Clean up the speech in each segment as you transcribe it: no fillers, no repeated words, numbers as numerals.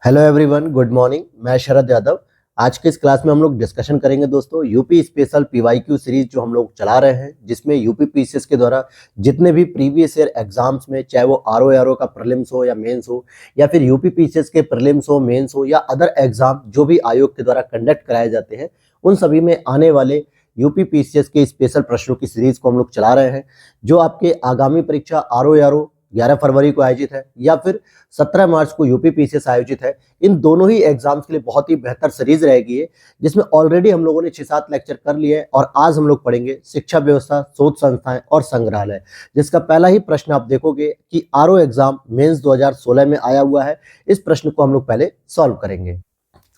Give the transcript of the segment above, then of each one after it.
Hello everyone, good morning. मैं शरद यादव। आज के इस क्लास में हम लोग डिस्कशन करेंगे दोस्तों यूपी स्पेशल पीवाईक्यू सीरीज जो हम लोग चला रहे हैं, जिसमें यूपी पीसीएस के द्वारा जितने भी प्रीवियस ईयर एग्जाम्स में, चाहे वो आरओ का प्रीलिम्स हो या मेंस हो, या फिर यूपी पीसीएस के प्रीलिम्स हो, मेंस हो, या अदर एग्जाम जो भी आयोग के द्वारा कंडक्ट कराए जाते हैं, उन सभी में आने वाले यूपी पीसीएस के स्पेशल प्रश्नों की सीरीज को हम लोग चला रहे हैं, जो आपके आगामी परीक्षा आरओ 11 फरवरी को आयोजित है या फिर 17 मार्च को यूपी पीसीएस आयोजित है। इन दोनों ही एग्जाम्स के लिए बहुत ही बेहतर सीरीज रहेगी है, जिसमें ऑलरेडी हम लोगों ने 6-7 लेक्चर कर लिए हैं और आज हम लोग पढ़ेंगे शिक्षा व्यवस्था, शोध संस्थाएं और संग्रहालय, जिसका पहला ही प्रश्न आप देखोगे कि आरओ एग्जाम मेंस 2016 में आया हुआ है। इस प्रश्न को हम लोग पहले सॉल्व करेंगे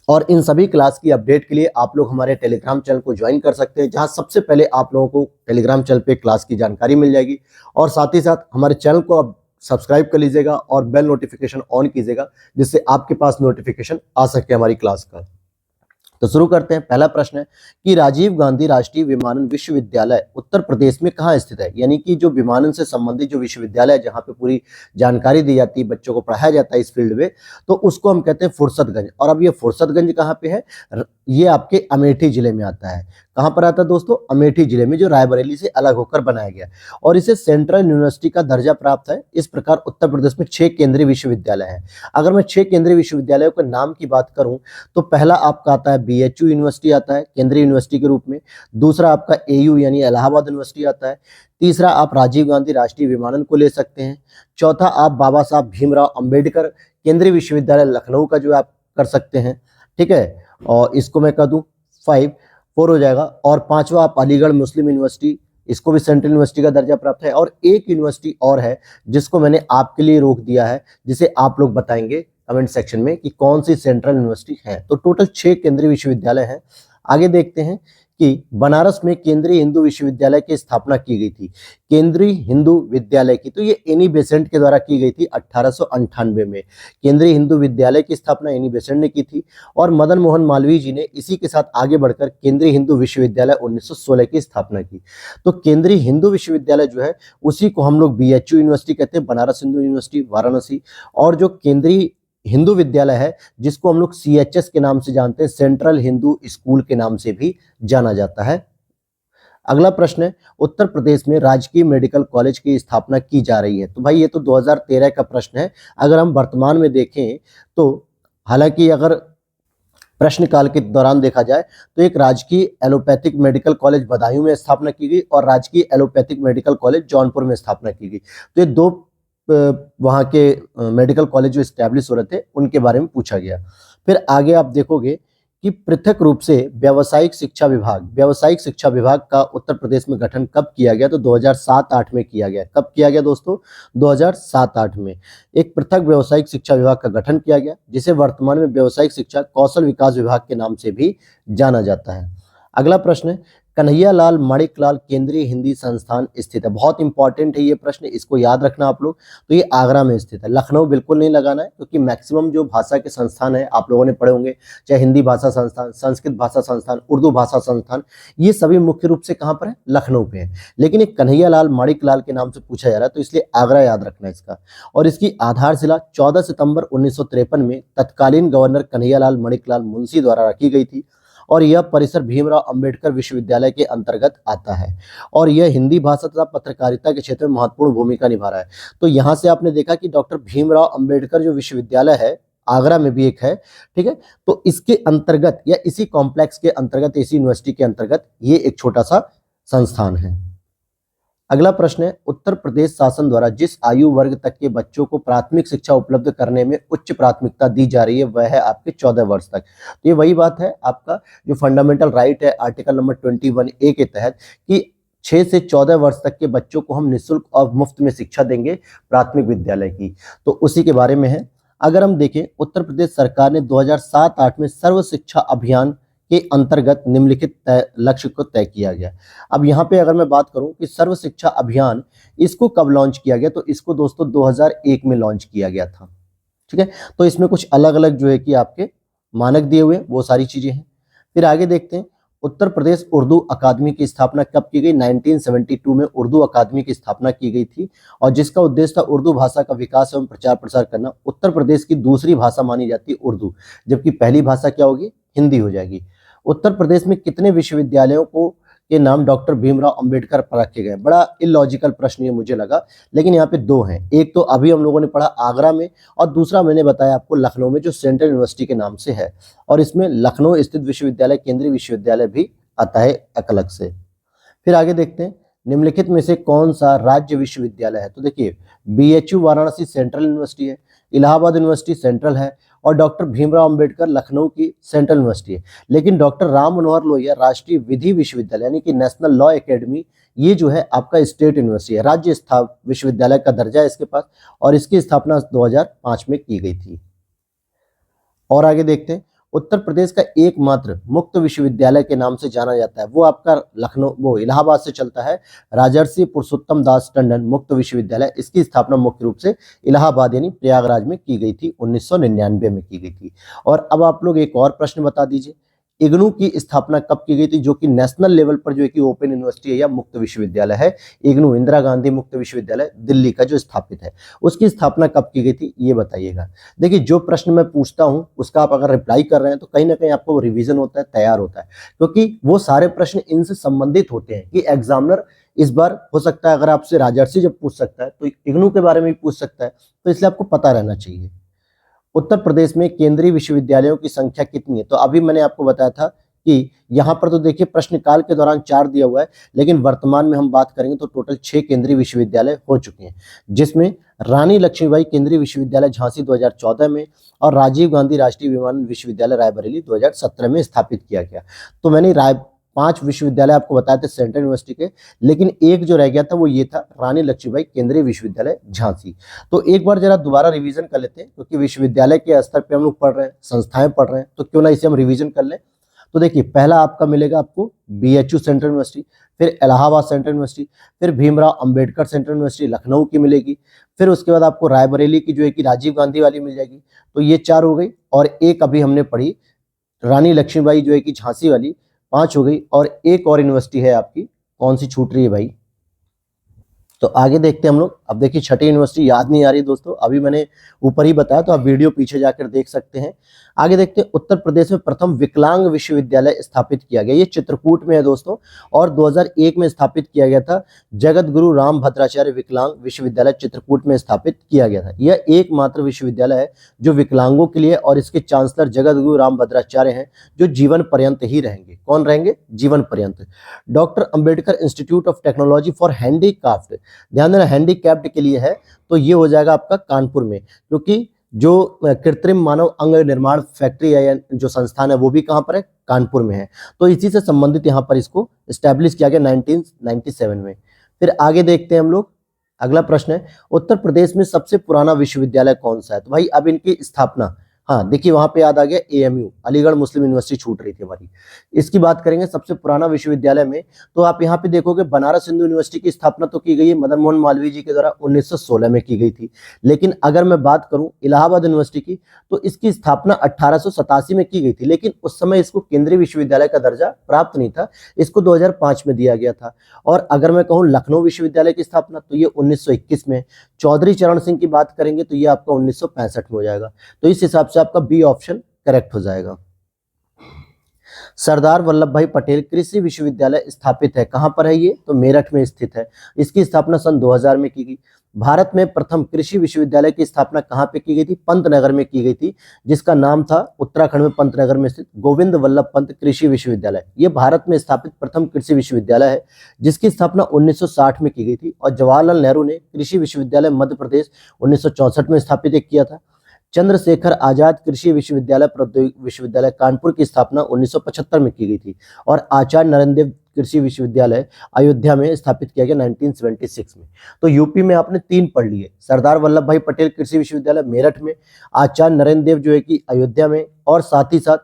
और इन सभी क्लास की अपडेट के लिए आप लोग हमारे टेलीग्राम चैनल को ज्वाइन कर सकते हैं, जहां सबसे पहले आप लोगों को टेलीग्राम चैनल पे क्लास की जानकारी मिल जाएगी। और साथ ही साथ हमारे चैनल को आप सब्सक्राइब कर लीजिएगा और बेल नोटिफिकेशन ऑन कीजिएगा, जिससे आपके पास नोटिफिकेशन आ सके हमारी क्लास का। तो शुरू करते हैं। पहला प्रश्न है कि राजीव गांधी राष्ट्रीय विमानन विश्वविद्यालय उत्तर प्रदेश में कहाँ स्थित है। यानी कि जो विमानन से संबंधित जो विश्वविद्यालय है, जहाँ पे पूरी जानकारी दी जाती है, बच्चों को पढ़ाया जाता है इस फील्ड में, तो उसको हम कहते हैं फुर्सतगंज। और अब ये फुर्सतगंज कहाँ पे है? ये आपके अमेठी जिले में आता है। कहाँ पर आता है दोस्तों? अमेठी जिले में, जो रायबरेली से अलग होकर बनाया गया और इसे सेंट्रल यूनिवर्सिटी का दर्जा प्राप्त है। इस प्रकार उत्तर प्रदेश में 6 केंद्रीय विश्वविद्यालय हैं। अगर मैं 6 केंद्रीय विश्वविद्यालयों के नाम की बात करूं, तो पहला आपका आता है बीएचयू यूनिवर्सिटी आता है केंद्रीय यूनिवर्सिटी के रूप में। दूसरा आपका एयू यानी इलाहाबाद यूनिवर्सिटी आता है। तीसरा आप राजीव गांधी राष्ट्रीय विमानन को ले सकते हैं। चौथा आप बाबा साहब भीमराव अंबेडकर केंद्रीय विश्वविद्यालय लखनऊ का जो आप कर सकते हैं, ठीक है। और इसको मैं कह दूं 4 हो जाएगा। और पांचवा आप अलीगढ़ मुस्लिम यूनिवर्सिटी, इसको भी सेंट्रल यूनिवर्सिटी का दर्जा प्राप्त है। और एक यूनिवर्सिटी और है जिसको मैंने आपके लिए रोक दिया है, जिसे आप लोग बताएंगे कमेंट सेक्शन में कि कौन सी सेंट्रल यूनिवर्सिटी है। तो टोटल 6 केंद्रीय विश्वविद्यालय हैं। आगे देखते हैं कि बनारस में केंद्रीय हिंदू विश्वविद्यालय की स्थापना की गई थी। केंद्रीय हिंदू विद्यालय की, तो ये एनी बेसेंट के द्वारा की गई थी 1898 में। केंद्रीय हिंदू विद्यालय की स्थापना एनी बेसेंट ने की थी और मदन मोहन मालवीय जी ने इसी के साथ आगे बढ़कर केंद्रीय हिंदू विश्वविद्यालय 1916 की स्थापना की। तो केंद्रीय हिंदू विश्वविद्यालय जो है, उसी को हम लोग बीएचयू यूनिवर्सिटी कहते हैं, बनारस हिंदू यूनिवर्सिटी वाराणसी। और जो केंद्रीय हिंदू विद्यालय है, जिसको हम लोग सीएचएस के नाम से जानते हैं, सेंट्रल हिंदू स्कूल के नाम से भी जाना जाता है। अगला प्रश्न है, उत्तर प्रदेश में राजकीय मेडिकल कॉलेज की स्थापना की जा रही है। तो भाई ये तो 2013 का प्रश्न है। अगर हम वर्तमान में देखें तो, हालांकि अगर प्रश्नकाल के दौरान देखा जाए तो एक राजकीय एलोपैथिक मेडिकल कॉलेज बदायूं में स्थापना की गई और राजकीय एलोपैथिक मेडिकल कॉलेज जौनपुर में स्थापना की गई। तो ये दो वहाँ के मेडिकल कॉलेज जो स्टैब्लिश हो रहे थे, उनके बारे में पूछा गया। फिर आगे आप देखोगे कि पृथक रूप से व्यावसायिक शिक्षा विभाग का उत्तर प्रदेश में गठन कब किया गया? तो 2007-8 में किया गया। कब किया गया दोस्तों? 2007-8 में एक पृथक व्यावसायिक शिक्षा विभाग का गठन किया गया, जिसे वर्तमान में व्यावसायिक शिक्षा कौशल विकास विभाग के नाम से भी जाना जाता है। अगला प्रश्न है, कन्हैयालाल माणिकलाल केंद्रीय हिंदी संस्थान स्थित है। बहुत इंपॉर्टेंट है ये प्रश्न, इसको याद रखना आप लोग। तो ये आगरा में स्थित है, लखनऊ बिल्कुल नहीं लगाना है, क्योंकि मैक्सिमम जो भाषा के संस्थान है आप लोगों ने पढ़े होंगे, चाहे हिंदी भाषा संस्थान, संस्कृत भाषा संस्थान, उर्दू भाषा संस्थान, ये सभी मुख्य रूप से कहाँ पर है? लखनऊ पे है। लेकिन एक कन्हैयालाल माणिकलाल के नाम से पूछा जा रहा है, तो इसलिए आगरा याद रखना है इसका। और इसकी आधारशिला 14 सितंबर 1953 में तत्कालीन गवर्नर कन्हैयालाल माणिकलाल मुंशी द्वारा रखी गई थी और यह परिसर भीमराव अंबेडकर विश्वविद्यालय के अंतर्गत आता है और यह हिंदी भाषा तथा पत्रकारिता के क्षेत्र में महत्वपूर्ण भूमिका निभा रहा है। तो यहाँ से आपने देखा कि डॉक्टर भीमराव अंबेडकर जो विश्वविद्यालय है, आगरा में भी एक है, ठीक है। तो इसके अंतर्गत या इसी कॉम्प्लेक्स के अंतर्गत, इसी यूनिवर्सिटी के अंतर्गत ये एक छोटा सा संस्थान है। अगला प्रश्न है, उत्तर प्रदेश शासन द्वारा जिस आयु वर्ग तक के बच्चों को प्राथमिक शिक्षा उपलब्ध करने में उच्च प्राथमिकता दी जा रही है, वह है आपके 14 वर्ष तक। तो ये वही बात है, आपका जो फंडामेंटल राइट है आर्टिकल नंबर 21A के तहत, कि 6 से 14 वर्ष तक के बच्चों को हम निःशुल्क और मुफ्त में शिक्षा देंगे प्राथमिक विद्यालय की। तो उसी के बारे में है। अगर हम देखें, उत्तर प्रदेश सरकार ने 2007-8 में सर्व शिक्षा अभियान के अंतर्गत निम्नलिखित लक्ष्य को तय किया गया। अब यहाँ पे अगर मैं बात करूं कि सर्व शिक्षा अभियान, इसको कब लॉन्च किया गया? तो इसको दोस्तों 2001 में लॉन्च किया गया था, ठीक है। तो इसमें कुछ अलग अलग जो है कि आपके मानक दिए हुए, वो सारी चीजें हैं। फिर आगे देखते हैं, उत्तर प्रदेश उर्दू अकादमी की स्थापना कब की गई? 1972 में उर्दू अकादमी की स्थापना की गई थी और जिसका उद्देश्य था उर्दू भाषा का विकास एवं प्रचार प्रसार करना। उत्तर प्रदेश की दूसरी भाषा मानी जाती है उर्दू, जबकि पहली भाषा क्या होगी? हिंदी हो जाएगी। उत्तर प्रदेश में कितने विश्वविद्यालयों को के नाम डॉक्टर भीमराव अंबेडकर पर रखे गए? बड़ा इलॉजिकल प्रश्न ये मुझे लगा, लेकिन यहाँ पे दो हैं। एक तो अभी हम लोगों ने पढ़ा आगरा में, और दूसरा मैंने बताया आपको लखनऊ में, जो सेंट्रल यूनिवर्सिटी के नाम से है। और इसमें लखनऊ स्थित विश्वविद्यालय केंद्रीय विश्वविद्यालय भी आता है एक अलग से। फिर आगे देखते हैं, निम्नलिखित में से कौन सा राज्य विश्वविद्यालय है? तो देखिए, बीएचयू वाराणसी सेंट्रल यूनिवर्सिटी है, इलाहाबाद यूनिवर्सिटी सेंट्रल है, और डॉक्टर भीमराव अंबेडकर लखनऊ की सेंट्रल यूनिवर्सिटी है। लेकिन डॉक्टर राम मनोहर लोहिया राष्ट्रीय विधि विश्वविद्यालय यानी कि नेशनल लॉ एकेडमी, ये जो है आपका स्टेट यूनिवर्सिटी है, राज्य विश्वविद्यालय का दर्जा है इसके पास, और इसकी स्थापना 2005 में की गई थी। और आगे देखते हैं, उत्तर प्रदेश का एकमात्र मुक्त विश्वविद्यालय के नाम से जाना जाता है, वो आपका वो इलाहाबाद से चलता है, राजर्षि पुरुषोत्तम दास टंडन मुक्त विश्वविद्यालय। इसकी स्थापना मुख्य रूप से इलाहाबाद यानी प्रयागराज में की गई थी, 1999 में की गई थी। और अब आप लोग एक और प्रश्न बता दीजिए, इग्नू की स्थापना कब की गई थी, जो कि नेशनल लेवल पर जो है कि ओपन यूनिवर्सिटी है या मुक्त विश्वविद्यालय है। इग्नू इंदिरा गांधी मुक्त विश्वविद्यालय दिल्ली का जो स्थापित है, उसकी स्थापना कब की गई थी, ये बताइएगा। देखिए, जो प्रश्न मैं पूछता हूं उसका आप अगर रिप्लाई कर रहे हैं तो कहीं ना कहीं आपको रिवीजन होता है, तैयार होता है, क्योंकि वो सारे प्रश्न इनसे संबंधित होते हैं कि एग्जामिनर इस बार हो सकता है अगर आपसे राजर्षि जब पूछ सकता है तो इग्नू के बारे में भी पूछ सकता है, तो इसलिए आपको पता रहना चाहिए। उत्तर प्रदेश में केंद्रीय विश्वविद्यालयों की संख्या कितनी है? तो अभी मैंने आपको बताया था कि यहाँ पर तो देखिए प्रश्नकाल के दौरान 4 दिया हुआ है, लेकिन वर्तमान में हम बात करेंगे तो टोटल 6 केंद्रीय विश्वविद्यालय हो चुके हैं, जिसमें रानी लक्ष्मीबाई केंद्रीय विश्वविद्यालय झांसी 2014 में और राजीव गांधी राष्ट्रीय विमान विश्वविद्यालय रायबरेली 2017 में स्थापित किया गया। तो मैंने 5 विश्वविद्यालय आपको बताए थे सेंट्रल यूनिवर्सिटी के, लेकिन एक जो रह गया था वो ये था रानी लक्ष्मीबाई केंद्रीय विश्वविद्यालय झांसी। तो एक बार जरा दोबारा रिवीजन कर लेते हैं, क्योंकि विश्वविद्यालय के स्तर पे हम लोग पढ़ रहे हैं, संस्थाएं पढ़ रहे हैं, तो क्यों ना इसे हम रिवीजन कर लें। तो देखिए, पहला आपका मिलेगा आपको बीएचयू सेंट्रल यूनिवर्सिटी, फिर इलाहाबाद सेंट्रल यूनिवर्सिटी, फिर भीमराव अंबेडकर सेंट्रल यूनिवर्सिटी लखनऊ की मिलेगी, फिर उसके बाद आपको रायबरेली की जो है कि राजीव गांधी वाली मिल जाएगी। तो ये 4 हो गई, और एक अभी हमने पढ़ी रानी लक्ष्मीबाई जो है कि झांसी वाली, 5 हो गई, और एक और यूनिवर्सिटी है आपकी, कौन सी छूट रही है भाई? तो आगे देखते हैं हम लोग। अब देखिए, छठी यूनिवर्सिटी याद नहीं आ रही दोस्तों, अभी मैंने ऊपर ही बताया, तो आप वीडियो पीछे जाकर देख सकते हैं। आगे देखते हैं, उत्तर प्रदेश में प्रथम विकलांग विश्वविद्यालय स्थापित किया गया, ये चित्रकूट में है दोस्तों, और 2001 में स्थापित किया गया था। जगत गुरु राम भद्राचार्य विकलांग विश्वविद्यालय चित्रकूट में स्थापित किया गया था। यह एकमात्र विश्वविद्यालय है जो विकलांगों के लिए, और इसके चांसलर जगत गुरु राम भद्राचार्य हैं, जो जीवन पर्यंत ही रहेंगे। कौन रहेंगे? जीवन पर्यंत। Doctor Ambedkar institute of technology for handicraft, ध्यान देना हैंडीकैप्ड के लिए है, तो ये हो जाएगा आपका कानपुर में, क्योंकि जो कृत्रिम मानव अंग निर्माण फैक्ट्री है या जो संस्थान है वो भी कहाँ पर है? कानपुर में है। तो इसी से संबंधित यहाँ पर इसको स्टैब्लिश किया गया 1997 में। फिर आगे देखते हैं हम लोग, अगला प्रश्न है, उत्तर प्रदेश में सबसे पुराना विश्वविद्यालय कौन सा है? तो भाई अब इनकी स्थापना, हाँ देखिए वहां पे याद आ गया, एएमयू अलीगढ़ मुस्लिम यूनिवर्सिटी छूट रही थी हमारी। इसकी बात करेंगे सबसे पुराना विश्वविद्यालय में, तो आप यहाँ पे देखोगे बनारस हिंदू यूनिवर्सिटी की स्थापना तो की गई है मदन मोहन मालवीय जी के द्वारा, 1916 में की गई थी। लेकिन अगर मैं बात करूं इलाहाबाद यूनिवर्सिटी की, तो इसकी स्थापना 1887 में की गई थी, लेकिन उस समय इसको केंद्रीय विश्वविद्यालय का दर्जा प्राप्त नहीं था, इसको 2005 में दिया गया था। और अगर मैं कहूँ लखनऊ विश्वविद्यालय की स्थापना, तो ये 1921 में। चौधरी चरण सिंह की बात करेंगे तो ये आपका 1965 में हो जाएगा। तो इस हिसाब से आपका बी ऑप्शन करेक्ट हो जाएगा। सरदार वल्लभ भाई पटेल कृषि विश्वविद्यालय स्थापित है, कहां पर है ये? तो मेरठ में स्थित है। इसकी स्थापना सन 2000 में की गई। भारत में प्रथम कृषि विश्वविद्यालय की स्थापना कहां पे की गई थी? पंतनगर में की गई थी, जिसका नाम था उत्तराखंड में पंतनगर में स्थित गोविंद वल्लभ पंत कृषि विश्वविद्यालय। ये भारत में स्थापित प्रथम कृषि विश्वविद्यालय है, जिसकी स्थापना 1960 में की गई थी। और जवाहरलाल नेहरू ने कृषि विश्वविद्यालय मध्य प्रदेश 1964 में स्थापित किया था। चंद्रशेखर आजाद कृषि विश्वविद्यालय प्रौद्योगिक विश्वविद्यालय कानपुर की स्थापना 1975 में की गई थी। और आचार्य नरेंद्र देव कृषि विश्वविद्यालय अयोध्या में स्थापित किया गया 1976 में। तो यूपी में आपने 3 पढ़ लिए, सरदार वल्लभ भाई पटेल कृषि विश्वविद्यालय मेरठ में, आचार्य नरेंद्र देव जो है कि अयोध्या में, और साथ ही साथ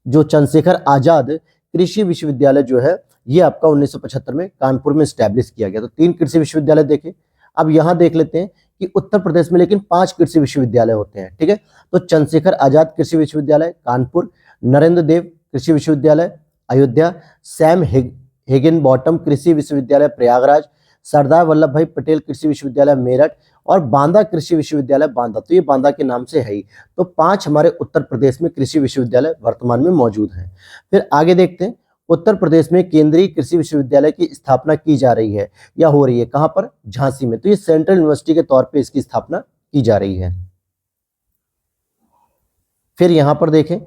जो चंद्रशेखर आजाद कृषि विश्वविद्यालय जो है ये आपका 1975 में कानपुर में स्टैब्लिश किया गया। तो 3 कृषि विश्वविद्यालय देखे। अब यहाँ देख लेते हैं कि उत्तर प्रदेश में लेकिन 5 कृषि विश्वविद्यालय होते हैं, ठीक है। तो चंद्रशेखर आजाद कृषि विश्वविद्यालय कानपुर, नरेंद्र देव कृषि विश्वविद्यालय अयोध्या, सैम हिगिन बॉटम कृषि विश्वविद्यालय प्रयागराज, सरदार वल्लभ भाई पटेल कृषि विश्वविद्यालय मेरठ और बांदा कृषि विश्वविद्यालय बांदा। तो ये बांदा के नाम से है ही। तो 5 हमारे उत्तर प्रदेश में कृषि विश्वविद्यालय वर्तमान में मौजूद हैं। फिर आगे देखते हैं, उत्तर प्रदेश में केंद्रीय कृषि विश्वविद्यालय की स्थापना की जा रही है या हो रही है, कहां पर? झांसी में। तो ये सेंट्रल यूनिवर्सिटी के तौर पे इसकी स्थापना की जा रही है। फिर यहां पर देखें,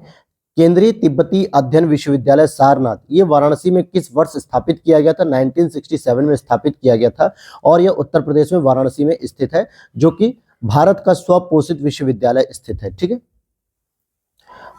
केंद्रीय तिब्बती अध्ययन विश्वविद्यालय सारनाथ, ये वाराणसी में किस वर्ष स्थापित किया गया था? 1967 में स्थापित किया गया था और यह उत्तर प्रदेश में वाराणसी में स्थित है, जो कि भारत का स्वपोषित विश्वविद्यालय स्थित है। ठीक है।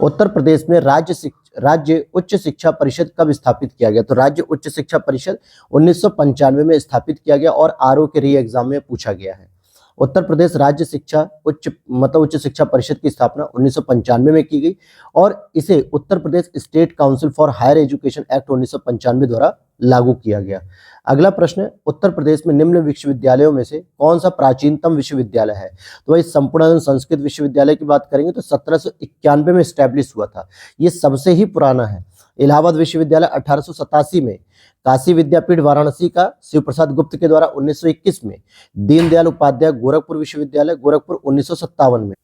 उत्तर प्रदेश में राज्य उच्च शिक्षा परिषद कब स्थापित किया गया? तो राज्य उच्च शिक्षा परिषद 1995 में स्थापित किया गया और आरओ के री एग्जाम में पूछा गया है। उत्तर प्रदेश राज्य शिक्षा उच्च शिक्षा परिषद की स्थापना 1995 में की गई और इसे Uttar Pradesh state council for higher education act 1995 द्वारा लागू किया गया। अगला प्रश्न है, उत्तर प्रदेश में निम्न विश्वविद्यालयों में से कौन सा प्राचीनतम विश्वविद्यालय है? तो भाई संपूर्णानंद संस्कृत विश्वविद्यालय की बात करेंगे तो 1791 में स्टैब्लिश हुआ था, ये सबसे ही पुराना है। इलाहाबाद विश्वविद्यालय 1887 में, काशी विद्यापीठ वाराणसी का शिव प्रसाद गुप्त के द्वारा 1921 में, दीनदयाल उपाध्याय गोरखपुर विश्वविद्यालय गोरखपुर 1957 में।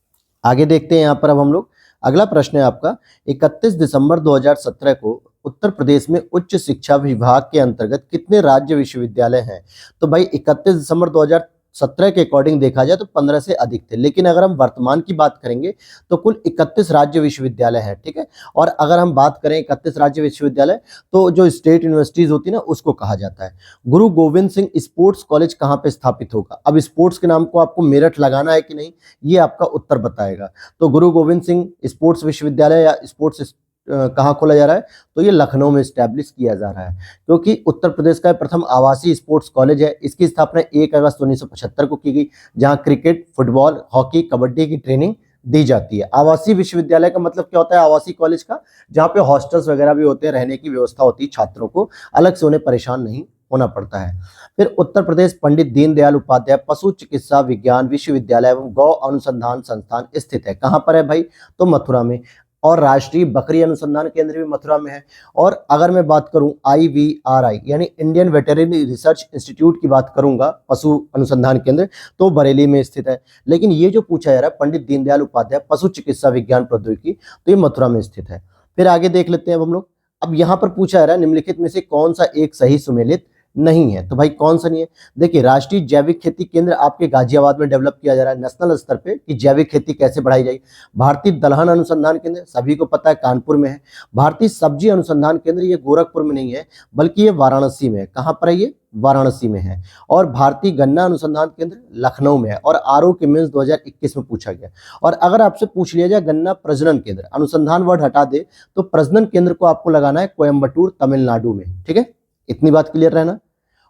आगे देखते हैं यहाँ पर अब हम लोग, अगला प्रश्न है आपका, 31 दिसंबर 2017 को उत्तर प्रदेश में उच्च शिक्षा विभाग के अंतर्गत कितने राज्य विश्वविद्यालय हैं? तो भाई 31 दिसंबर 2017 के अकॉर्डिंग देखा जाए तो 15 से अधिक थे, लेकिन अगर हम वर्तमान की बात करेंगे तो कुल 31 राज्य विश्वविद्यालय हैं। ठीक है। और अगर हम बात करें 31 राज्य विश्वविद्यालय, तो जो स्टेट यूनिवर्सिटीज होती है ना, उसको कहा जाता है। गुरु गोविंद सिंह स्पोर्ट्स कॉलेज कहाँ पे स्थापित होगा? अब स्पोर्ट्स के नाम को आपको मेरठ लगाना है कि नहीं, ये आपका उत्तर बताएगा। तो गुरु गोविंद सिंह स्पोर्ट्स विश्वविद्यालय या स्पोर्ट्स कहाँ खोला जा रहा है? तो ये लखनऊ में स्टैब्लिश किया जा रहा है, क्योंकि उत्तर प्रदेश का प्रथम आवासीय स्पोर्ट्स कॉलेज है। इसकी स्थापना 1 अगस्त 1975 को की गई, जहां क्रिकेट, फुटबॉल, हॉकी, कबड्डी की ट्रेनिंग दी जाती है। आवासीय विश्वविद्यालय का मतलब क्या होता है? आवासीय कॉलेज का, जहाँ पे हॉस्टल्स वगैरह भी होते हैं, रहने की व्यवस्था होती है, छात्रों को अलग से उन्हें परेशान नहीं होना पड़ता है। फिर उत्तर प्रदेश पंडित दीनदयाल उपाध्याय पशु चिकित्सा विज्ञान विश्वविद्यालय एवं गौ अनुसंधान संस्थान स्थित है। कहाँ पर है भाई? तो मथुरा में। और राष्ट्रीय बकरी अनुसंधान केंद्र भी मथुरा में है। और अगर मैं बात करूं IVRI यानी इंडियन वेटरनरी रिसर्च इंस्टीट्यूट की बात करूंगा, पशु अनुसंधान केंद्र, तो बरेली में स्थित है। लेकिन ये जो पूछा जा रहा है पंडित दीनदयाल उपाध्याय पशु चिकित्सा विज्ञान प्रौद्योगिकी, तो ये मथुरा में स्थित है। फिर आगे देख लेते हैं अब हम लोग। अब यहाँ पर पूछा जा रहा है निम्नलिखित में से कौन सा एक सही सुमेलित नहीं है? तो भाई कौन सा नहीं है? देखिए, राष्ट्रीय जैविक खेती केंद्र आपके गाजियाबाद में डेवलप किया जा रहा है नेशनल स्तर पे कि जैविक खेती कैसे बढ़ाई जाए। भारतीय दलहन अनुसंधान केंद्र सभी को पता है कानपुर में है। भारतीय सब्जी अनुसंधान केंद्र ये गोरखपुर में नहीं है, बल्कि ये वाराणसी में है। कहाँ पर है ये? वाराणसी में है। और भारतीय गन्ना अनुसंधान केंद्र लखनऊ में है। और आरओ के मेंस 2021 में पूछा गया। और अगर आपसे पूछ लिया जाए गन्ना प्रजनन केंद्र, अनुसंधान वर्ड हटा दे तो प्रजनन केंद्र को आपको लगाना है कोयम्बटूर तमिलनाडु में। ठीक है, इतनी बात क्लियर रहना।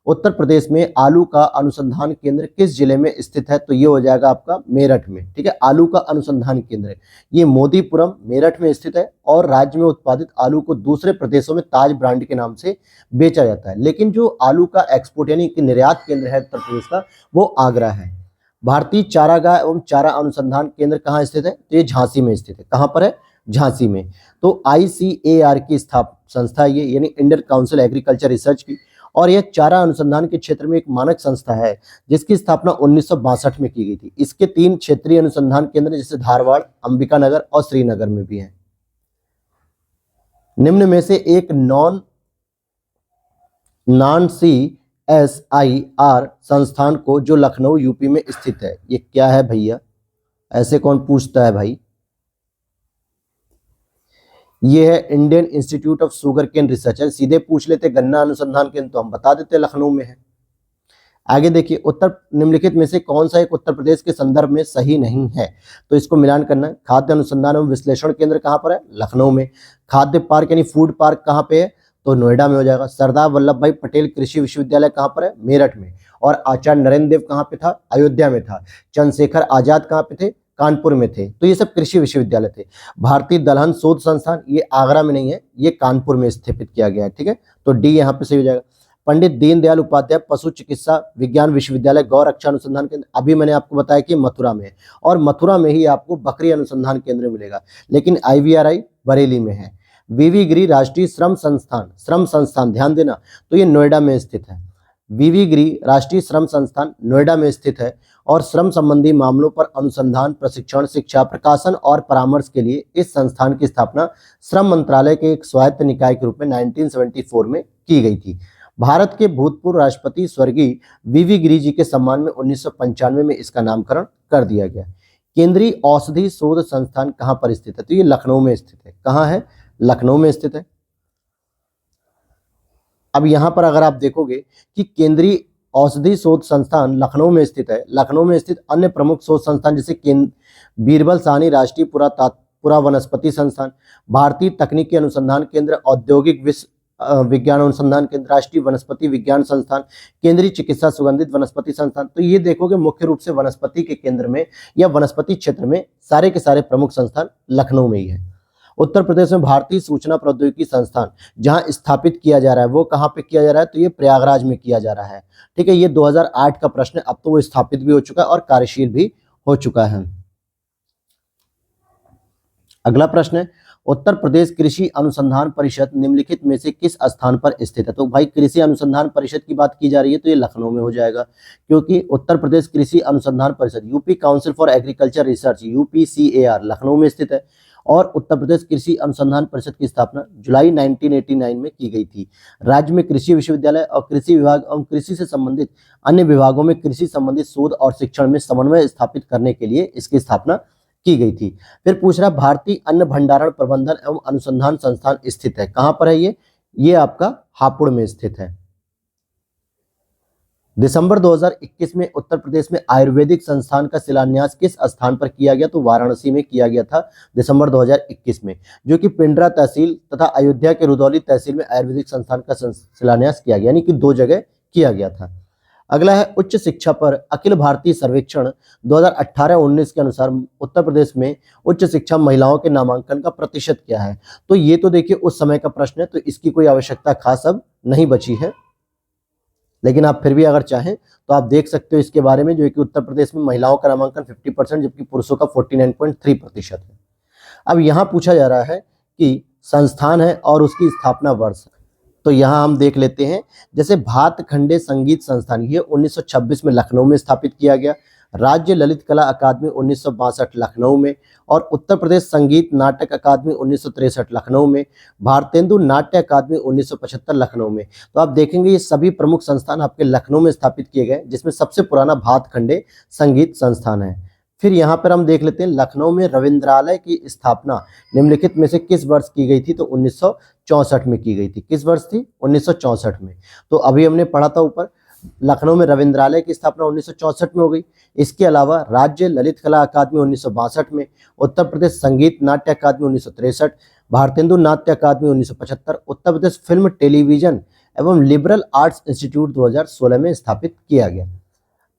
उत्तर प्रदेश में आलू का अनुसंधान केंद्र किस जिले में स्थित है? तो ये हो जाएगा आपका मेरठ में। ठीक है, आलू का अनुसंधान केंद्र ये मोदीपुरम मेरठ में स्थित है। और राज्य में उत्पादित आलू को दूसरे प्रदेशों में ताज ब्रांड के नाम से बेचा जाता है। लेकिन जो आलू का एक्सपोर्ट यानी कि निर्यात केंद्र है उत्तर प्रदेश का, वो आगरा है। भारतीय चारागाह एवं चारा अनुसंधान केंद्र कहाँ स्थित है? तो ये झांसी में स्थित है। कहाँ पर है? झांसी में। तो ICAR की संस्था ये यानी इंडियन काउंसिल एग्रीकल्चर रिसर्च की, और यह चारा अनुसंधान के क्षेत्र में एक मानक संस्था है जिसकी स्थापना 1962 में की गई थी। इसके 3 क्षेत्रीय अनुसंधान केंद्र जैसे धारवाड़, अंबिकानगर और श्रीनगर में भी हैं। निम्न में से एक नॉन CSIR संस्थान को जो लखनऊ यूपी में स्थित है, ये क्या है भैया? ऐसे कौन पूछता है भाई? ये है Indian Institute of sugar cane Research है। सीधे पूछ लेते गन्ना अनुसंधान केंद्र तो हम बता देते लखनऊ में है। आगे देखिए, उत्तर निम्नलिखित में से कौन सा एक उत्तर प्रदेश के संदर्भ में सही नहीं है? तो इसको मिलान करना है। खाद्य अनुसंधान एवं विश्लेषण केंद्र कहाँ पर है? लखनऊ में। खाद्य पार्क यानी फूड पार्क कहाँ पे है? तो नोएडा में हो जाएगा। सरदार वल्लभ भाई पटेल कृषि विश्वविद्यालय कहाँ पर है? मेरठ में। और आचार्य नरेंद्र देव कहाँ पे था? अयोध्या में था। चंद्रशेखर आजाद कहाँ पे थे? कानपुर में थे। तो ये सब कृषि विश्वविद्यालय थे। भारतीय दलहन शोध संस्थान ये आगरा में नहीं है, ये कानपुर में स्थापित किया गया है। ठीक है, तो डी यहाँ पे सही हो जाएगा। पंडित दीनदयाल उपाध्याय पशु चिकित्सा विज्ञान विश्वविद्यालय गौ रक्षा अनुसंधान केंद्र, अभी मैंने आपको बताया कि मथुरा में है। और मथुरा में ही आपको बकरी अनुसंधान केंद्र मिलेगा। लेकिन IVRI बरेली में है। वीवी गिरी राष्ट्रीय श्रम संस्थान ध्यान देना, तो ये नोएडा में स्थित है। वीवी गिरी राष्ट्रीय श्रम संस्थान नोएडा में स्थित है और श्रम संबंधी मामलों पर अनुसंधान, प्रशिक्षण, शिक्षा, प्रकाशन और परामर्श के लिए इस संस्थान की स्थापना श्रम मंत्रालय के एक स्वायत्त निकाय के रूप में 1974 में की गई थी। भारत के भूतपूर्व राष्ट्रपति स्वर्गीय वीवी गिरी जी के सम्मान में 1995 में इसका नामकरण कर दिया गया। केंद्रीय औषधि शोध संस्थान कहाँ पर स्थित है, तो ये लखनऊ में स्थित है। कहाँ है? लखनऊ में स्थित है। अब यहां पर अगर आप देखोगे कि केंद्रीय औषधि शोध संस्थान लखनऊ में स्थित है, लखनऊ में स्थित अन्य प्रमुख शोध संस्थान जैसे बीरबल साहनी राष्ट्रीय पुरा वनस्पति संस्थान, भारतीय तकनीकी अनुसंधान केंद्र, औद्योगिक विज्ञान अनुसंधान केंद्र, राष्ट्रीय वनस्पति विज्ञान संस्थान, केंद्रीय चिकित्सा सुगंधित वनस्पति संस्थान। तो ये देखोगे मुख्य रूप से वनस्पति के केंद्र में या वनस्पति क्षेत्र में सारे के सारे प्रमुख संस्थान लखनऊ में ही है। उत्तर प्रदेश में भारतीय सूचना प्रौद्योगिकी संस्थान जहां स्थापित किया जा रहा है वो कहां पे किया जा रहा है, तो ये प्रयागराज में किया जा रहा है। ठीक है, ये 2008 का प्रश्न है, अब तो वो स्थापित भी हो चुका है और कार्यशील भी हो चुका है। अगला प्रश्न है, उत्तर प्रदेश कृषि अनुसंधान परिषद निम्नलिखित में से किस स्थान पर स्थित है? तो भाई कृषि अनुसंधान परिषद की बात की जा रही है तो ये लखनऊ में हो जाएगा, क्योंकि उत्तर प्रदेश कृषि अनुसंधान परिषद UP council for agriculture research UPCAR Lucknow में स्थित है और उत्तर प्रदेश कृषि अनुसंधान परिषद की स्थापना जुलाई 1989 में की गई थी। राज्य में कृषि विश्वविद्यालय और कृषि विभाग एवं कृषि से संबंधित अन्य विभागों में कृषि संबंधित शोध और शिक्षण में समन्वय स्थापित करने के लिए इसकी स्थापना की गई थी। फिर पूछ रहा भारतीय अन्न भंडारण प्रबंधन एवं अनुसंधान संस्थान स्थित है, कहां पर है ये आपका हापुड़ में स्थित है। दिसंबर 2021 में उत्तर प्रदेश में आयुर्वेदिक संस्थान का शिलान्यास किस स्थान पर किया गया? तो वाराणसी में किया गया था दिसंबर 2021 में, जो कि पिंडरा तहसील तथा अयोध्या के रुदौली तहसील में आयुर्वेदिक संस्थान का शिलान्यास किया गया, यानी कि 2 जगह किया गया था। अगला है उच्च शिक्षा पर अखिल भारतीय सर्वेक्षण 2018-19 के अनुसार उत्तर प्रदेश में उच्च शिक्षा महिलाओं के नामांकन का प्रतिशत क्या है? तो ये तो देखिए उस समय का प्रश्न है, तो इसकी कोई आवश्यकता खास अब नहीं बची है, लेकिन आप फिर भी अगर चाहें तो आप देख सकते हो इसके बारे में, जो है कि उत्तर प्रदेश में महिलाओं का नामांकन 50% जबकि पुरुषों का 49.3% है। अब यहाँ पूछा जा रहा है कि संस्थान है और उसकी स्थापना वर्ष, तो यहाँ हम देख लेते हैं। जैसे भातखंडे संगीत संस्थान, ये 1926 में लखनऊ में स्थापित किया गया। राज्य ललित कला अकादमी 1962 लखनऊ में और उत्तर प्रदेश संगीत नाटक अकादमी 1963 लखनऊ में, भारतेंदु नाट्य अकादमी 1975 लखनऊ में। तो आप देखेंगे ये सभी प्रमुख संस्थान आपके लखनऊ में स्थापित किए गए, जिसमें सबसे पुराना भातखंडे संगीत संस्थान है। फिर यहाँ पर हम देख लेते हैं लखनऊ में रविंद्रालय की स्थापना निम्नलिखित में से किस वर्ष की गई थी? तो 1964 में की गई थी। किस वर्ष थी? 1964 में। तो अभी हमने पढ़ा था ऊपर, लखनऊ में रविंद्रालय की स्थापना 1964 में हो गई। इसके अलावा राज्य ललित कला अकादमी 1962 में, उत्तर प्रदेश संगीत नाट्य अकादमी 1963, भारतेंदु नाट्य अकादमी 1975, उत्तर प्रदेश फिल्म टेलीविजन एवं लिबरल आर्ट्स इंस्टीट्यूट 2016 में स्थापित किया गया।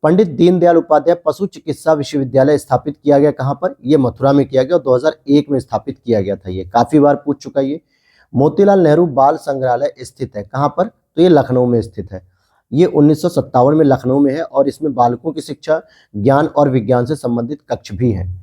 पंडित दीनदयाल उपाध्याय पशु चिकित्सा विश्वविद्यालय स्थापित किया गया, कहां पर? ये मथुरा में किया गया और 2001 में स्थापित किया गया था। ये काफी बार पूछ चुका है। ये मोतीलाल नेहरू बाल संग्रहालय स्थित है, कहां पर? तो ये लखनऊ में स्थित है। ये 1957 में लखनऊ में है और इसमें बालकों की शिक्षा, ज्ञान और विज्ञान से संबंधित कक्ष भी हैं।